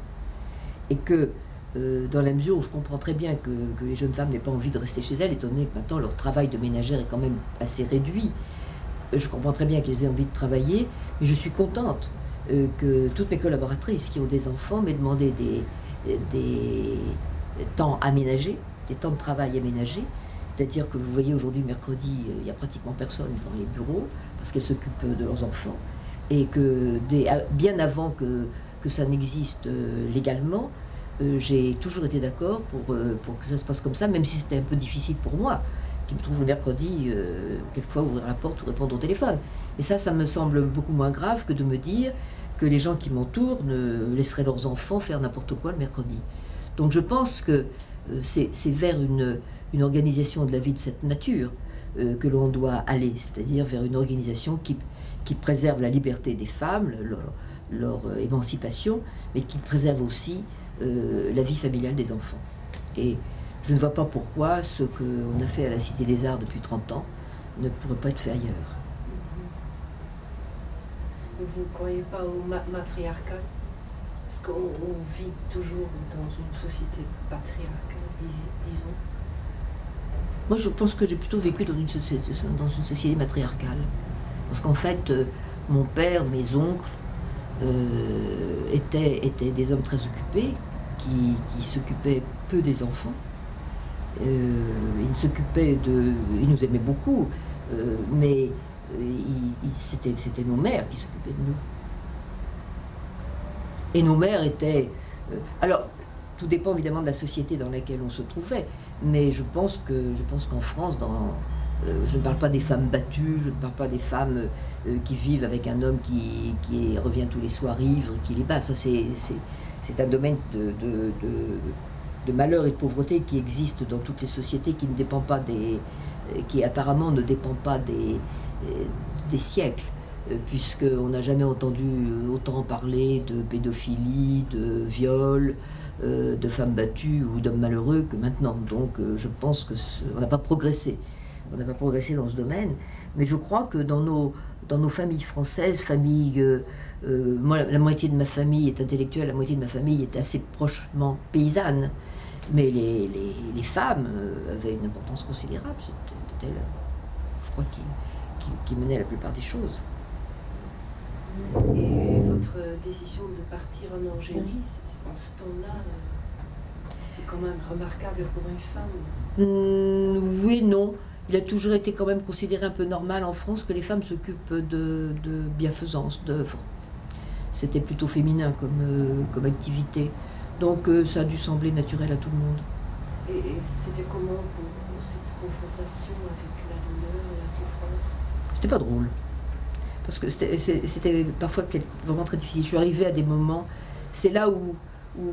Et que, dans la mesure où je comprends très bien que les jeunes femmes n'aient pas envie de rester chez elles, étant donné que maintenant leur travail de ménagère est quand même assez réduit, je comprends très bien qu'elles aient envie de travailler, mais je suis contente que toutes mes collaboratrices qui ont des enfants m'aient demandé des temps aménagés, des temps de travail aménagés. C'est-à-dire que vous voyez aujourd'hui, mercredi, il n'y a pratiquement personne dans les bureaux parce qu'elles s'occupent de leurs enfants. Et que bien avant que ça n'existe légalement, j'ai toujours été d'accord pour que ça se passe comme ça, même si c'était un peu difficile pour moi, qui me trouve le mercredi, quelquefois ouvrir la porte ou répondre au téléphone. Et ça me semble beaucoup moins grave que de me dire que les gens qui m'entourent ne laisseraient leurs enfants faire n'importe quoi le mercredi. Donc je pense que c'est vers une organisation de la vie de cette nature que l'on doit aller, c'est-à-dire vers une organisation qui préserve la liberté des femmes, leur émancipation, mais qui préserve aussi la vie familiale des enfants. Et je ne vois pas pourquoi ce qu'on a fait à la Cité des Arts depuis 30 ans ne pourrait pas être fait ailleurs. Vous ne croyez pas au matriarcat? Parce qu'on vit toujours dans une société patriarcale, disons. Moi, je pense que j'ai plutôt vécu dans une société matriarcale. Parce qu'en fait, mon père, mes oncles étaient des hommes très occupés, qui s'occupaient peu des enfants. Ils nous aimaient beaucoup, mais c'était nos mères qui s'occupaient de nous. Et nos mères étaient... alors, tout dépend évidemment de la société dans laquelle on se trouvait, mais je pense qu'en France, je ne parle pas des femmes battues, je ne parle pas des femmes qui vivent avec un homme qui revient tous les soirs ivre, qui les bat. Ça, c'est un domaine de malheur et de pauvreté qui existe dans toutes les sociétés, qui apparemment ne dépend pas des siècles, puisqu'on n'a jamais entendu autant parler de pédophilie, de viol, de femmes battues ou d'hommes malheureux que maintenant. Donc je pense qu'on n'a pas progressé. On n'a pas progressé dans ce domaine, mais je crois que dans nos familles françaises, moi la moitié de ma famille est intellectuelle, la moitié de ma famille est assez prochement paysanne, mais les femmes avaient une importance considérable. C'était elles, je crois, qui menaient la plupart des choses. Et votre décision de partir en Algérie, en ce temps-là, c'était quand même remarquable pour une femme? Oui et non. Il a toujours été quand même considéré un peu normal en France que les femmes s'occupent de bienfaisance, d'œuvres. C'était plutôt féminin comme activité. Donc ça a dû sembler naturel à tout le monde. Et c'était comment pour vous, cette confrontation avec la douleur, la souffrance? C'était pas drôle. Parce que c'était parfois vraiment très difficile. Je suis arrivée à des moments... C'est là où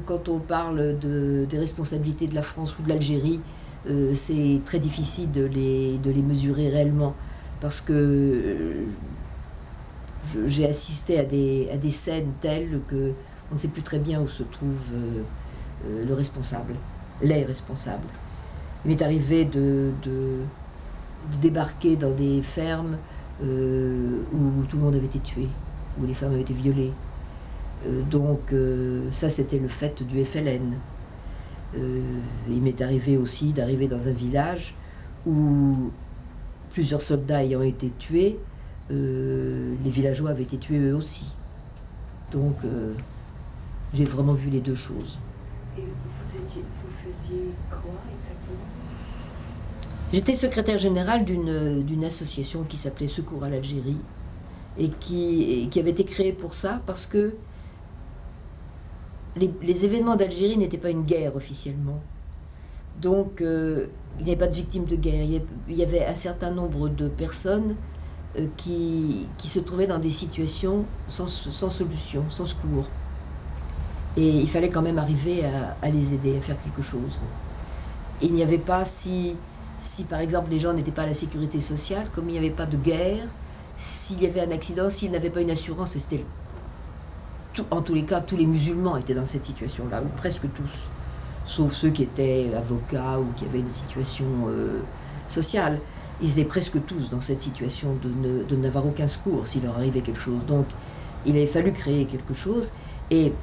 quand on parle des responsabilités de la France ou de l'Algérie, c'est très difficile de les mesurer réellement. Parce que j'ai assisté à des scènes telles qu'on ne sait plus très bien où se trouve le responsable, les responsables. Il m'est arrivé de débarquer dans des fermes où tout le monde avait été tué, où les femmes avaient été violées. Donc ça, c'était le fait du FLN. Il m'est arrivé aussi d'arriver dans un village où plusieurs soldats ayant été tués les villageois avaient été tués eux aussi. Donc j'ai vraiment vu les deux choses. Et vous faisiez quoi exactement? J'étais secrétaire générale d'une association qui s'appelait Secours à l'Algérie et qui avait été créée pour ça parce que les événements d'Algérie n'étaient pas une guerre officiellement. Donc il n'y avait pas de victimes de guerre. Il y avait un certain nombre de personnes qui se trouvaient dans des situations sans solution, sans secours. Et il fallait quand même arriver à les aider, à faire quelque chose. Et il n'y avait pas, si par exemple les gens n'étaient pas à la sécurité sociale, comme il n'y avait pas de guerre, s'il y avait un accident, s'ils n'avaient pas une assurance, et c'était en tous les cas, tous les musulmans étaient dans cette situation-là, ou presque tous, sauf ceux qui étaient avocats ou qui avaient une situation sociale. Ils étaient presque tous dans cette situation de n'avoir aucun secours s'il leur arrivait quelque chose. Donc il avait fallu créer quelque chose. Et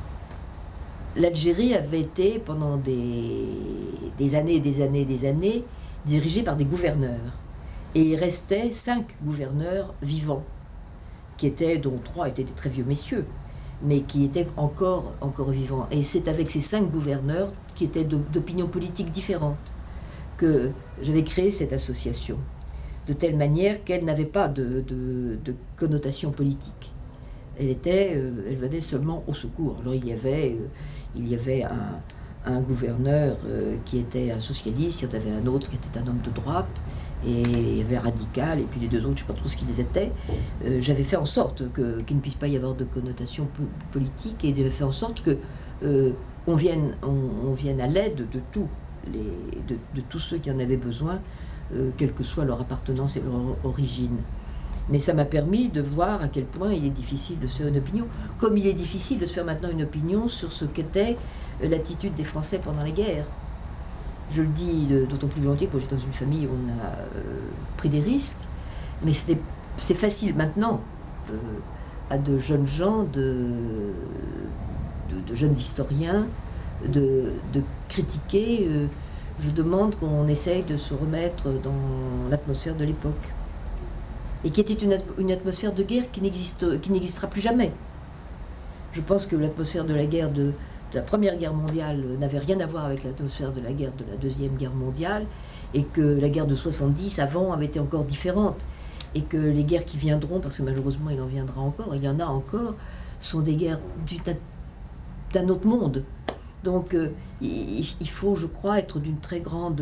l'Algérie avait été pendant des années et des années et des années dirigée par des gouverneurs. Et il restait 5 gouverneurs vivants, dont 3 étaient des très vieux messieurs, mais qui étaient encore vivants. Et c'est avec ces 5 gouverneurs, qui étaient d'opinions politiques différentes, que j'avais créé cette association, de telle manière qu'elle n'avait pas de connotation politique. Elle venait seulement au secours. Alors il y avait un gouverneur qui était un socialiste, il y en avait un autre qui était un homme de droite, et il y avait un radical, et puis les 2 autres, je ne sais pas trop ce qu'ils étaient. J'avais fait en sorte qu'il ne puisse pas y avoir de connotation politique, et j'avais fait en sorte qu'on vienne à l'aide de tous ceux qui en avaient besoin, quelle que soit leur appartenance et leur origine. Mais ça m'a permis de voir à quel point il est difficile de se faire une opinion, comme il est difficile de se faire maintenant une opinion sur ce qu'était l'attitude des Français pendant la guerre. Je le dis d'autant plus volontiers que j'étais dans une famille où on a pris des risques, mais c'est facile maintenant à de jeunes gens, de jeunes historiens, de critiquer. Je demande qu'on essaye de se remettre dans l'atmosphère de l'époque, et qui était une atmosphère de guerre qui n'existera plus jamais. Je pense que l'atmosphère de la guerre de la Première Guerre mondiale n'avait rien à voir avec l'atmosphère de la guerre de la Deuxième Guerre mondiale, et que la guerre de 70 avant avait été encore différente, et que les guerres qui viendront, parce que malheureusement il en viendra encore, il y en a encore, sont des guerres d'un autre monde. Donc il faut, je crois, être d'une très grande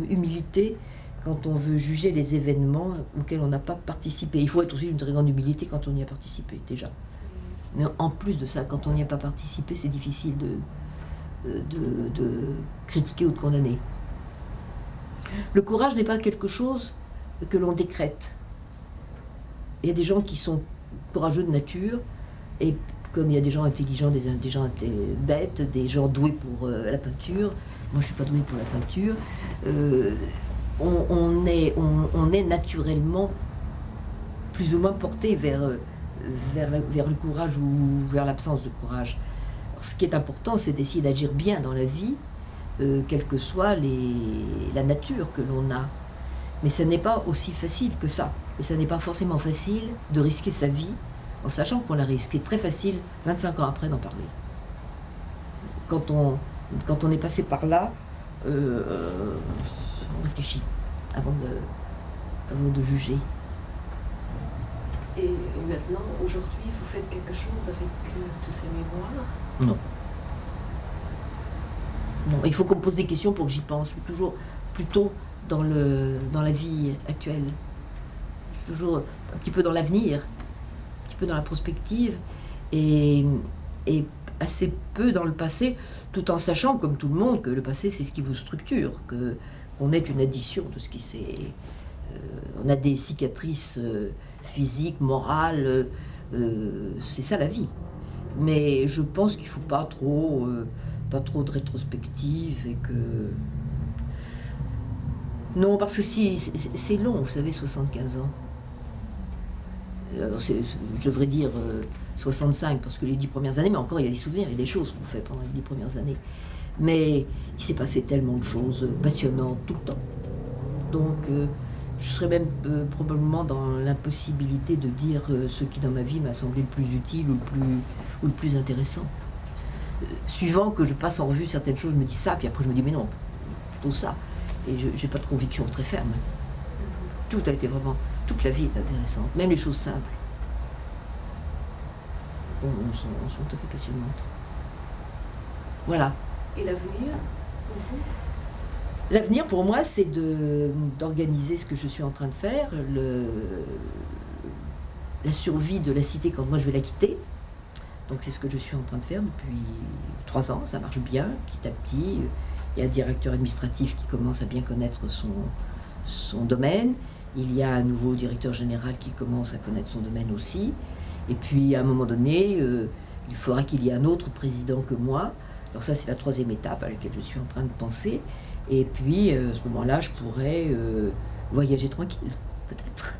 humilité quand on veut juger les événements auxquels on n'a pas participé. Il faut être aussi d'une très grande humilité quand on y a participé, déjà. Mais en plus de ça, quand on n'y a pas participé, c'est difficile de critiquer ou de condamner. Le courage n'est pas quelque chose que l'on décrète. Il y a des gens qui sont courageux de nature, et comme il y a des gens intelligents, des gens bêtes, des gens doués pour la peinture. Moi, je ne suis pas douée pour la peinture. On est naturellement plus ou moins porté vers le courage ou vers l'absence de courage. Alors, ce qui est important, c'est d'essayer d'agir bien dans la vie, quelle que soit la nature que l'on a. Mais ce n'est pas aussi facile que ça. Et ce n'est pas forcément facile de risquer sa vie en sachant qu'on la risque. C'est très facile, 25 ans après, d'en parler. Quand on est passé par là, on réfléchit avant de juger. Et maintenant, aujourd'hui, vous faites quelque chose avec tous ces mémoires? Non. Non, il faut qu'on me pose des questions pour que j'y pense. Je suis toujours plutôt dans la vie actuelle. Je suis toujours un petit peu dans l'avenir, un petit peu dans la prospective, et assez peu dans le passé, tout en sachant, comme tout le monde, que le passé, c'est ce qui vous structure, qu'on est une addition de ce qui s'est... on a des cicatrices physiques, morales, c'est ça la vie. Mais je pense qu'il ne faut pas trop de rétrospective, et que... Non, parce que si, c'est long, vous savez, 75 ans. Alors je devrais dire 65, parce que les 10 premières années, mais encore il y a des souvenirs, il y a des choses qu'on fait pendant les 10 premières années. Mais il s'est passé tellement de choses passionnantes tout le temps. Donc je serais même probablement dans l'impossibilité de dire ce qui dans ma vie m'a semblé le plus utile ou le plus intéressant. Suivant que je passe en revue certaines choses, je me dis ça, puis après je me dis mais non, plutôt ça. Et je n'ai pas de conviction très ferme. Tout a été vraiment, toute la vie est intéressante, même les choses simples. Sont tout à fait passionnantes. Voilà. Et l'avenir, pour vous? L'avenir, pour moi, c'est d'organiser ce que je suis en train de faire, la survie de la cité quand moi je vais la quitter. Donc c'est ce que je suis en train de faire depuis 3 ans, ça marche bien, petit à petit. Il y a un directeur administratif qui commence à bien connaître son domaine. Il y a un nouveau directeur général qui commence à connaître son domaine aussi. Et puis, à un moment donné, il faudra qu'il y ait un autre président que moi. Alors ça, c'est la 3e étape à laquelle je suis en train de penser. Et puis, à ce moment-là, je pourrais voyager tranquille, peut-être.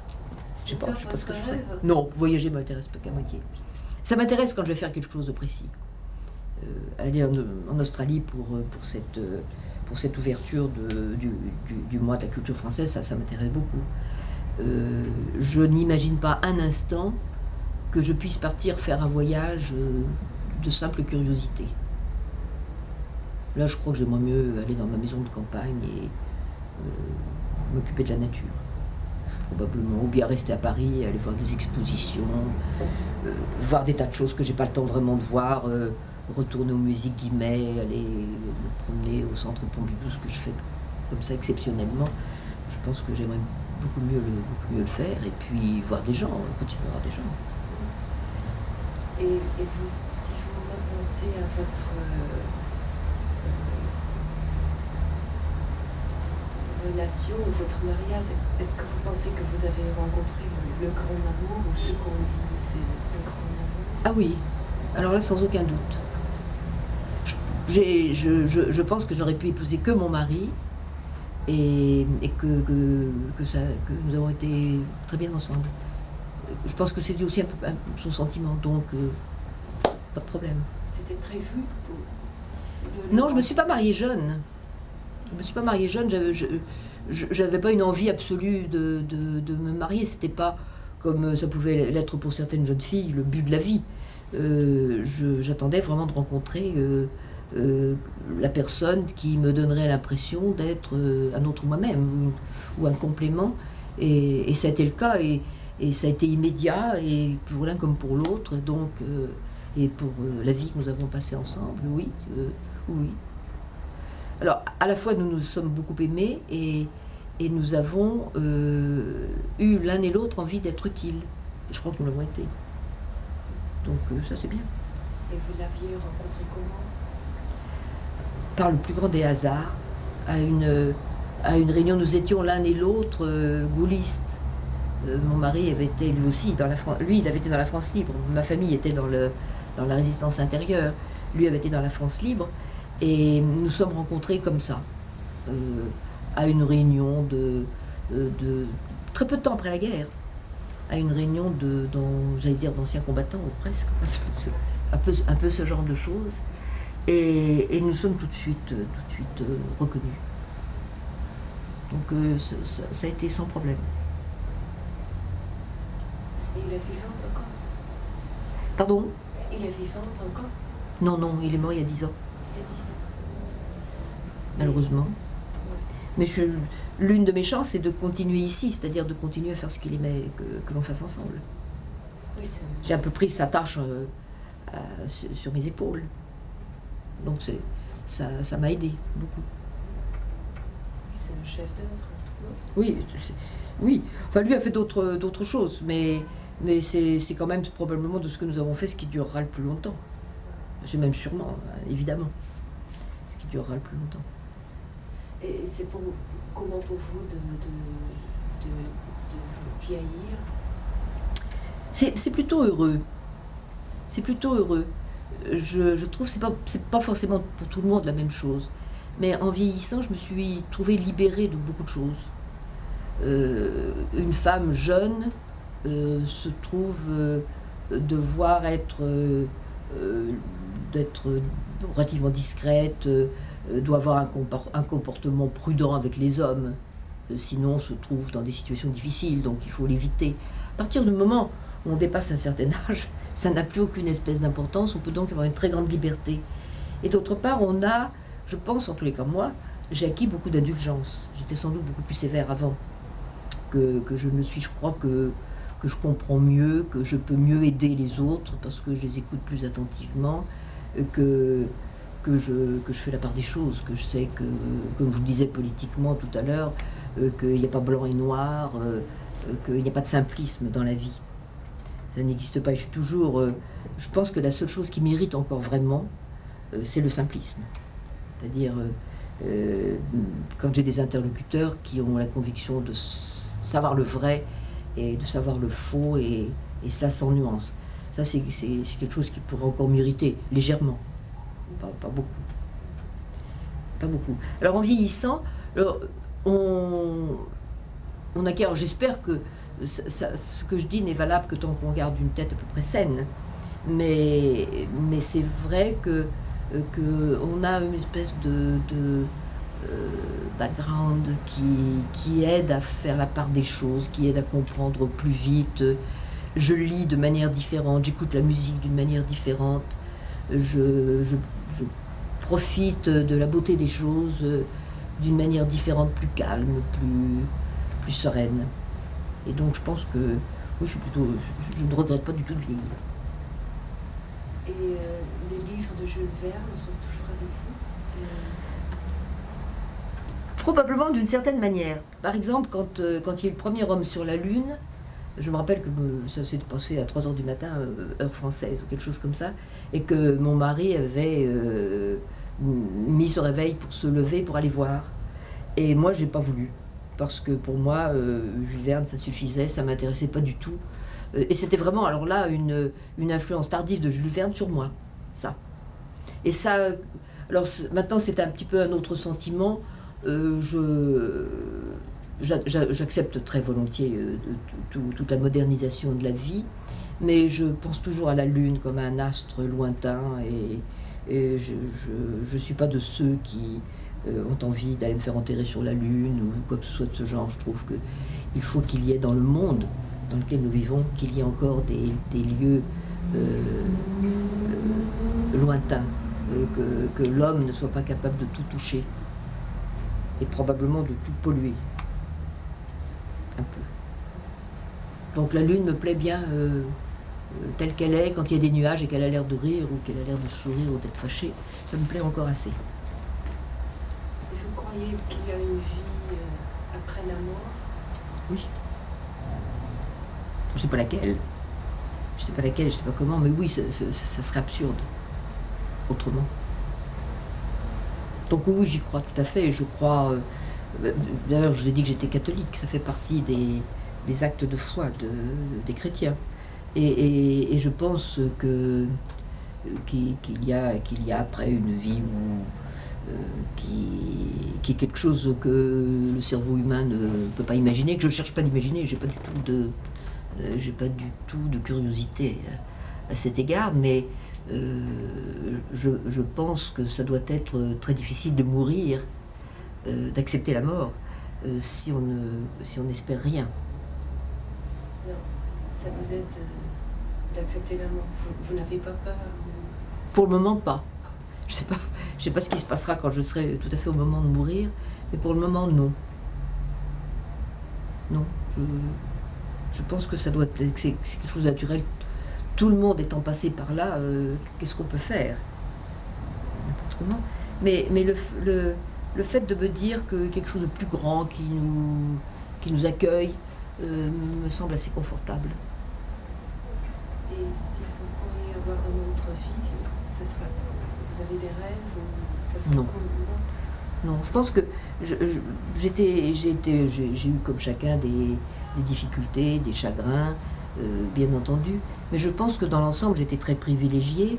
Je sais pas ce que je ferai. Non, voyager ne m'intéresse pas qu'à moitié. Ça m'intéresse quand je vais faire quelque chose de précis. Aller en Australie pour cette ouverture du mois de la culture française, ça m'intéresse beaucoup. Je n'imagine pas un instant que je puisse partir faire un voyage de simple curiosité. Là, je crois que j'aimerais mieux aller dans ma maison de campagne et m'occuper de la nature, probablement. Ou bien rester à Paris, aller voir des expositions, voir des tas de choses que j'ai pas le temps vraiment de voir, retourner au musée Guimet, aller me promener au centre Pompidou, ce que je fais comme ça exceptionnellement. Je pense que j'aimerais beaucoup mieux le faire, et puis voir des gens, continuer à voir des gens. Et vous, si vous repensez à votre relation ou votre mariage, est-ce que vous pensez que vous avez rencontré le grand amour, ou ce qu'on dit c'est le grand amour? Ah oui, alors là sans aucun doute. Je pense que j'aurais pu épouser que mon mari et que nous avons été très bien ensemble. Je pense que c'est aussi un peu son sentiment, donc pas de problème. C'était prévu pour... Non, je me suis pas mariée jeune. J'avais pas une envie absolue de me marier. C'était pas comme ça pouvait l'être pour certaines jeunes filles, le but de la vie. J'attendais vraiment de rencontrer la personne qui me donnerait l'impression d'être un autre moi-même ou un complément. Et ça a été le cas. Et ça a été immédiat, et pour l'un comme pour l'autre, donc, et pour la vie que nous avons passée ensemble, oui. Alors, à la fois, nous nous sommes beaucoup aimés, et nous avons eu l'un et l'autre envie d'être utiles. Je crois que nous l'avons été. Donc, ça, c'est bien. Et vous l'aviez rencontré comment? Par le plus grand des hasards, à une réunion, nous étions l'un et l'autre gaullistes. Mon mari avait été lui aussi il avait été dans la France libre. Ma famille était dans la résistance intérieure. Lui avait été dans la France libre, et nous sommes rencontrés comme ça, à une réunion de très peu de temps après la guerre, à une réunion j'allais dire d'anciens combattants, ou presque, un peu ce genre de choses, et nous sommes tout de suite reconnus. Donc ça a été sans problème. Et il est vivant encore? Pardon? Il est vivant encore? Non, il est mort il y a 10 ans. Il y a 10 ans. Malheureusement. Oui. Mais l'une de mes chances, c'est de continuer ici, c'est-à-dire de continuer à faire ce qu'il aimait que l'on fasse ensemble. Oui, j'ai un peu pris sa tâche sur mes épaules. Donc ça m'a aidé beaucoup. C'est un chef d'œuvre. Oui. Enfin, lui a fait d'autres choses, mais c'est quand même probablement de ce que nous avons fait ce qui durera le plus longtemps. C'est même sûrement, évidemment, ce qui durera le plus longtemps. Et c'est comment pour vous de vieillir? C'est plutôt heureux. Je trouve que c'est pas forcément pour tout le monde la même chose. Mais en vieillissant, je me suis trouvée libérée de beaucoup de choses. Une femme jeune se trouve devoir d'être relativement discrète, doit avoir un comportement prudent avec les hommes. sinon on se trouve dans des situations difficiles, donc il faut l'éviter. À partir du moment où on dépasse un certain âge, ça n'a plus aucune espèce d'importance, on peut donc avoir une très grande liberté. Et d'autre part, on a, je pense en tous les cas moi, j'ai acquis beaucoup d'indulgence. J'étais sans doute beaucoup plus sévère avant que je ne suis. Je crois que je comprends mieux, que je peux mieux aider les autres parce que je les écoute plus attentivement, que je fais la part des choses, que je sais que, comme je vous le disais politiquement tout à l'heure, qu'il n'y a pas blanc et noir, qu'il n'y a pas de simplisme dans la vie. Ça n'existe pas. Je suis toujours. Je pense que la seule chose qui m'irrite encore vraiment, c'est le simplisme. C'est-à-dire, quand j'ai des interlocuteurs qui ont la conviction de savoir le vrai et de savoir le faux, et cela sans nuance. Ça, c'est quelque chose qui pourrait encore m'irriter, légèrement. Pas beaucoup. Pas beaucoup. Alors, en vieillissant, on acquiert, j'espère que ce que je dis n'est valable que tant qu'on garde une tête à peu près saine. Mais c'est vrai que on a une espèce de background qui aide à faire la part des choses, qui aide à comprendre plus vite. Je lis de manière différente, j'écoute la musique d'une manière différente, je profite de la beauté des choses d'une manière différente, plus calme, plus sereine. Et donc je pense que oui, je ne regrette pas du tout de vieillir. Et les livres de Jules Verne sont toujours avec vous? Probablement d'une certaine manière. Par exemple, quand il y a eu le premier homme sur la Lune, je me rappelle que ça s'est passé à 3h du matin, heure française, ou quelque chose comme ça, et que mon mari avait mis ce réveil pour se lever, pour aller voir. Et moi, j'ai pas voulu. Parce que pour moi, Jules Verne, ça suffisait, ça m'intéressait pas du tout. Et c'était vraiment, alors là, une influence tardive de Jules Verne sur moi, ça. Et ça, alors maintenant c'est un petit peu un autre sentiment. J'accepte très volontiers toute la modernisation de la vie, mais je pense toujours à la Lune comme à un astre lointain, et je suis pas de ceux qui ont envie d'aller me faire enterrer sur la Lune ou quoi que ce soit de ce genre. Je trouve qu'il faut qu'il y ait dans le monde dans lequel nous vivons, qu'il y ait encore des lieux lointains, que l'homme ne soit pas capable de tout toucher et probablement de tout polluer. Un peu. Donc la Lune me plaît bien telle qu'elle est, quand il y a des nuages et qu'elle a l'air de rire ou qu'elle a l'air de sourire ou d'être fâchée, ça me plaît encore assez. Et vous croyez qu'il y a une vie après la mort? Oui. Je sais pas laquelle, je sais pas comment, mais oui, ça serait absurde autrement. Donc oui, j'y crois tout à fait. Je crois. D'ailleurs, je vous ai dit que j'étais catholique. Ça fait partie des actes de foi des chrétiens. Et je pense qu'il y a après une vie qui est quelque chose que le cerveau humain ne peut pas imaginer, que je ne cherche pas d'imaginer. J'ai pas du tout de curiosité à cet égard, mais je pense que ça doit être très difficile de mourir, d'accepter la mort, si on n'espère rien. Non, ça vous aide d'accepter la mort. Vous n'avez pas peur? Pour le moment, pas. Je sais pas ce qui se passera quand je serai tout à fait au moment de mourir, mais pour le moment, non. Non, je pense que ça doit être, c'est quelque chose de naturel. Tout le monde étant passé par là, qu'est-ce qu'on peut faire? N'importe comment. Mais le fait de me dire que quelque chose de plus grand qui nous accueille me semble assez confortable. Et si vous pourriez avoir une autre vie, ce sera, vous avez des rêves ou ça sera Non. comment? Non, je pense que j'ai eu comme chacun des difficultés, des chagrins, bien entendu, mais je pense que dans l'ensemble j'étais très privilégiée,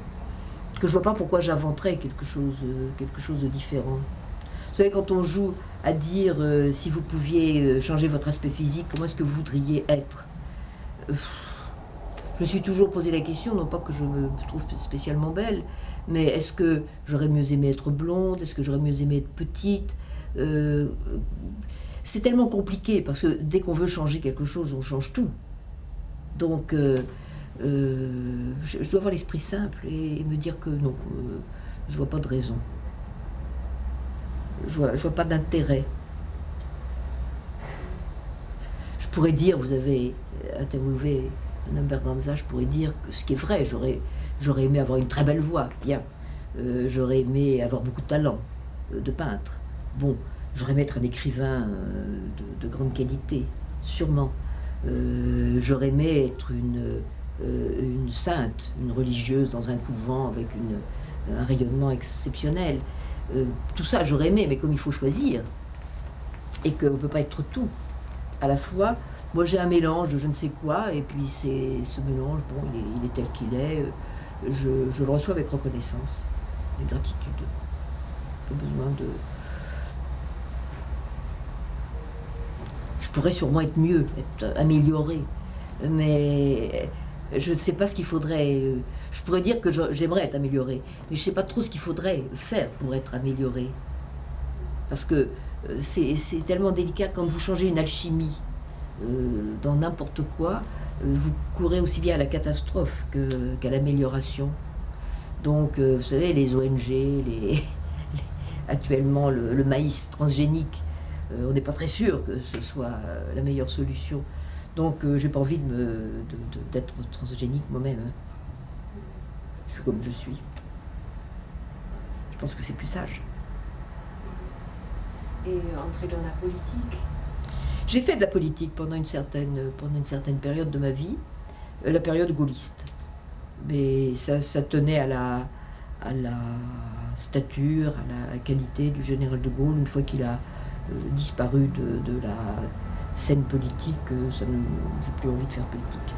que je vois pas pourquoi j'inventerais quelque chose de différent. Vous savez, quand on joue à dire si vous pouviez changer votre aspect physique, comment est-ce que vous voudriez être? Je me suis toujours posé la question, non pas que je me trouve spécialement belle, mais est-ce que j'aurais mieux aimé être blonde? Est-ce que j'aurais mieux aimé être petite? c'est tellement compliqué, parce que dès qu'on veut changer quelque chose, on change tout. Donc, je dois avoir l'esprit simple et me dire que non, je vois pas de raison. Je vois pas d'intérêt. Je pourrais dire, vous avez interviewé Mme Berganza, je pourrais dire que ce qui est vrai, j'aurais aimé avoir une très belle voix, bien. J'aurais aimé avoir beaucoup de talent de peintre. Bon, j'aurais aimé être un écrivain de grande qualité, sûrement. J'aurais aimé être une sainte, une religieuse dans un couvent avec un rayonnement exceptionnel. Tout ça, j'aurais aimé, mais comme il faut choisir, et qu'on ne peut pas être tout à la fois, moi j'ai un mélange de je ne sais quoi, et puis ce mélange, bon, il est tel qu'il est, je le reçois avec reconnaissance et gratitude. Pas besoin de... Je pourrais sûrement être mieux, être amélioré, mais je ne sais pas ce qu'il faudrait... Je pourrais dire que j'aimerais être amélioré, mais je ne sais pas trop ce qu'il faudrait faire pour être amélioré. Parce que c'est tellement délicat quand vous changez une alchimie dans n'importe quoi, vous courez aussi bien à la catastrophe qu'à l'amélioration. Donc, vous savez, les ONG, actuellement le maïs transgénique, on n'est pas très sûr que ce soit la meilleure solution. Donc, j'ai pas envie d'être transgénique moi-même. Hein. Je suis comme je suis. Je pense que c'est plus sage. Et entrer dans la politique? J'ai fait de la politique pendant une certaine période de ma vie, la période gaulliste. Mais ça tenait à la stature, à la qualité du général de Gaulle. Une fois qu'il a disparu de la scène politique, j'ai plus envie de faire politique.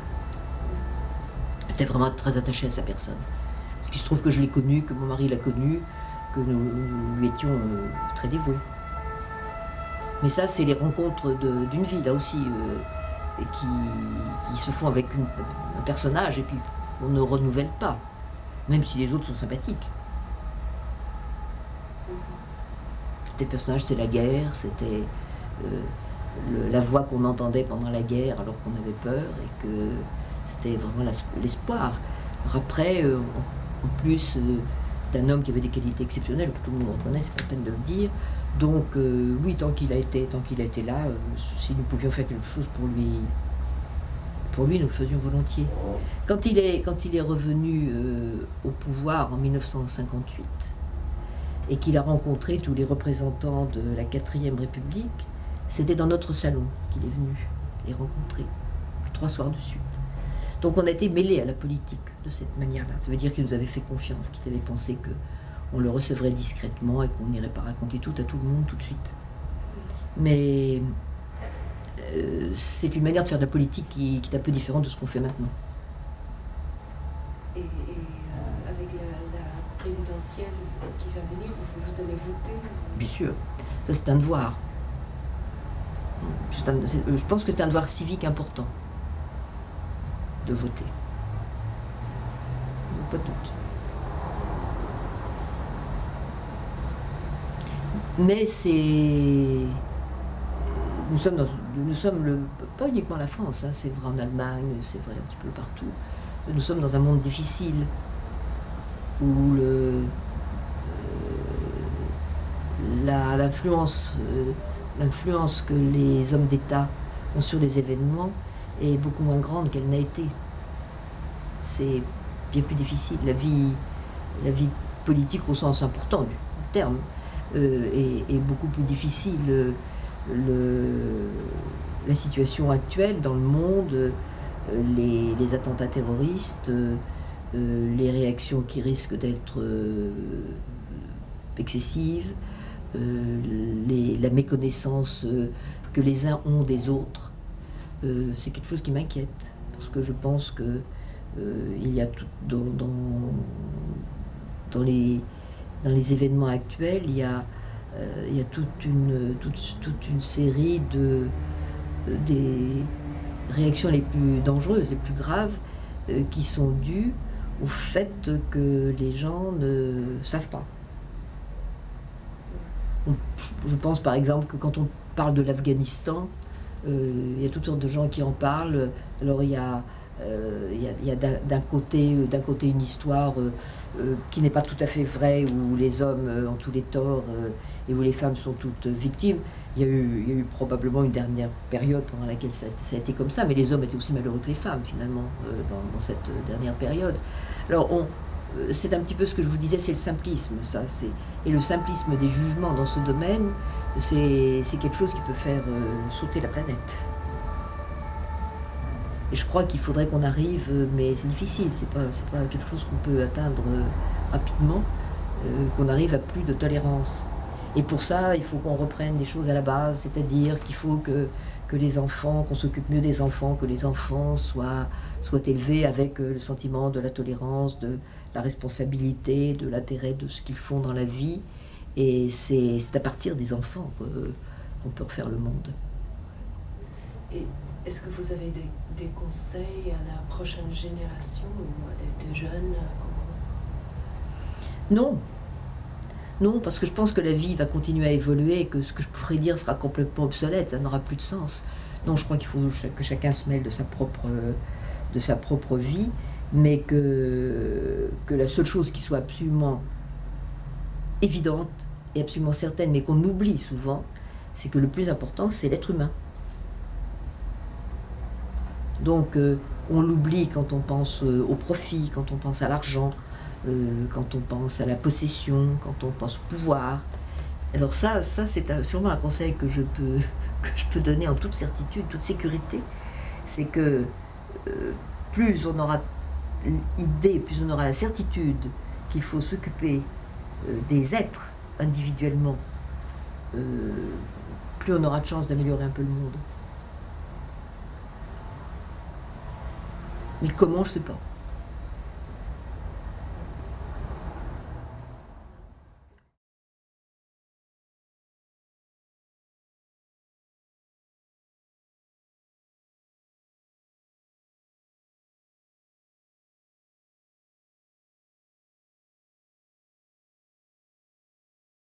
J'étais vraiment très attachée à sa personne. Parce qu'il se trouve que je l'ai connu, que mon mari l'a connu, que nous lui étions très dévoués. Mais ça, c'est les rencontres d'une vie, là aussi, qui se font avec un personnage et puis qu'on ne renouvelle pas, même si les autres sont sympathiques. Les personnages, c'était la guerre, c'était la voix qu'on entendait pendant la guerre alors qu'on avait peur et que c'était vraiment l'espoir. Alors après, en plus, c'est un homme qui avait des qualités exceptionnelles, que tout le monde reconnaît, c'est pas la peine de le dire. Donc oui, tant qu'il a été là, si nous pouvions faire quelque chose pour lui, nous le faisions volontiers. Quand il est revenu au pouvoir en 1958 et qu'il a rencontré tous les représentants de la 4e République, c'était dans notre salon qu'il est venu les rencontrer, 3 soirs de suite. Donc on a été mêlés à la politique de cette manière-là. Ça veut dire qu'il nous avait fait confiance, qu'il avait pensé qu'on le recevrait discrètement et qu'on n'irait pas raconter tout à tout le monde tout de suite. Mais c'est une manière de faire de la politique qui est un peu différente de ce qu'on fait maintenant. Et avec la présidentielle qui va venir, vous allez voter? Bien sûr, ça c'est un devoir. Je pense que c'est un devoir civique important de voter. Pas de doute. Mais nous sommes pas uniquement la France, hein, c'est vrai en Allemagne, c'est vrai un petit peu partout. Nous sommes dans un monde difficile où l'influence que les hommes d'État ont sur les événements est beaucoup moins grande qu'elle n'a été. C'est bien plus difficile. La vie politique au sens important du terme est beaucoup plus difficile. La situation actuelle dans le monde, les attentats terroristes, les réactions qui risquent d'être excessives, la méconnaissance que les uns ont des autres, c'est quelque chose qui m'inquiète, parce que je pense que il y a tout dans les événements actuels, il y a toute une série des réactions les plus dangereuses, les plus graves, qui sont dues au fait que les gens ne savent pas. Je pense par exemple que quand on parle de l'Afghanistan, il y a toutes sortes de gens qui en parlent. Alors il y a d'un côté une histoire qui n'est pas tout à fait vraie, où les hommes ont tous les torts et où les femmes sont toutes victimes. Il y a eu probablement une dernière période pendant laquelle ça a été comme ça, mais les hommes étaient aussi malheureux que les femmes finalement dans cette dernière période. Alors c'est un petit peu ce que je vous disais, c'est le simplisme, ça. Et le simplisme des jugements dans ce domaine, c'est quelque chose qui peut faire sauter la planète. Et je crois qu'il faudrait qu'on arrive, mais c'est difficile, c'est pas quelque chose qu'on peut atteindre rapidement, qu'on arrive à plus de tolérance. Et pour ça, il faut qu'on reprenne les choses à la base, c'est-à-dire qu'il faut que les enfants, qu'on s'occupe mieux des enfants, que les enfants soient élevés avec le sentiment de la tolérance, de la responsabilité, de l'intérêt de ce qu'ils font dans la vie. Et c'est à partir des enfants qu'on peut refaire le monde. Et est-ce que vous avez des conseils à la prochaine génération ou à des jeunes? Non. Non, parce que je pense que la vie va continuer à évoluer et que ce que je pourrais dire sera complètement obsolète, ça n'aura plus de sens. Non, je crois qu'il faut que chacun se mêle de sa propre vie, mais que la seule chose qui soit absolument évidente et absolument certaine, mais qu'on oublie souvent, c'est que le plus important, c'est l'être humain. Donc, on l'oublie quand on pense au profit, quand on pense à l'argent, quand on pense à la possession, quand on pense au pouvoir. Alors ça c'est sûrement un conseil que je peux donner en toute certitude, toute sécurité. C'est que plus on aura l'idée, plus on aura la certitude qu'il faut s'occuper des êtres individuellement, plus on aura de chance d'améliorer un peu le monde. Mais comment, je ne sais pas.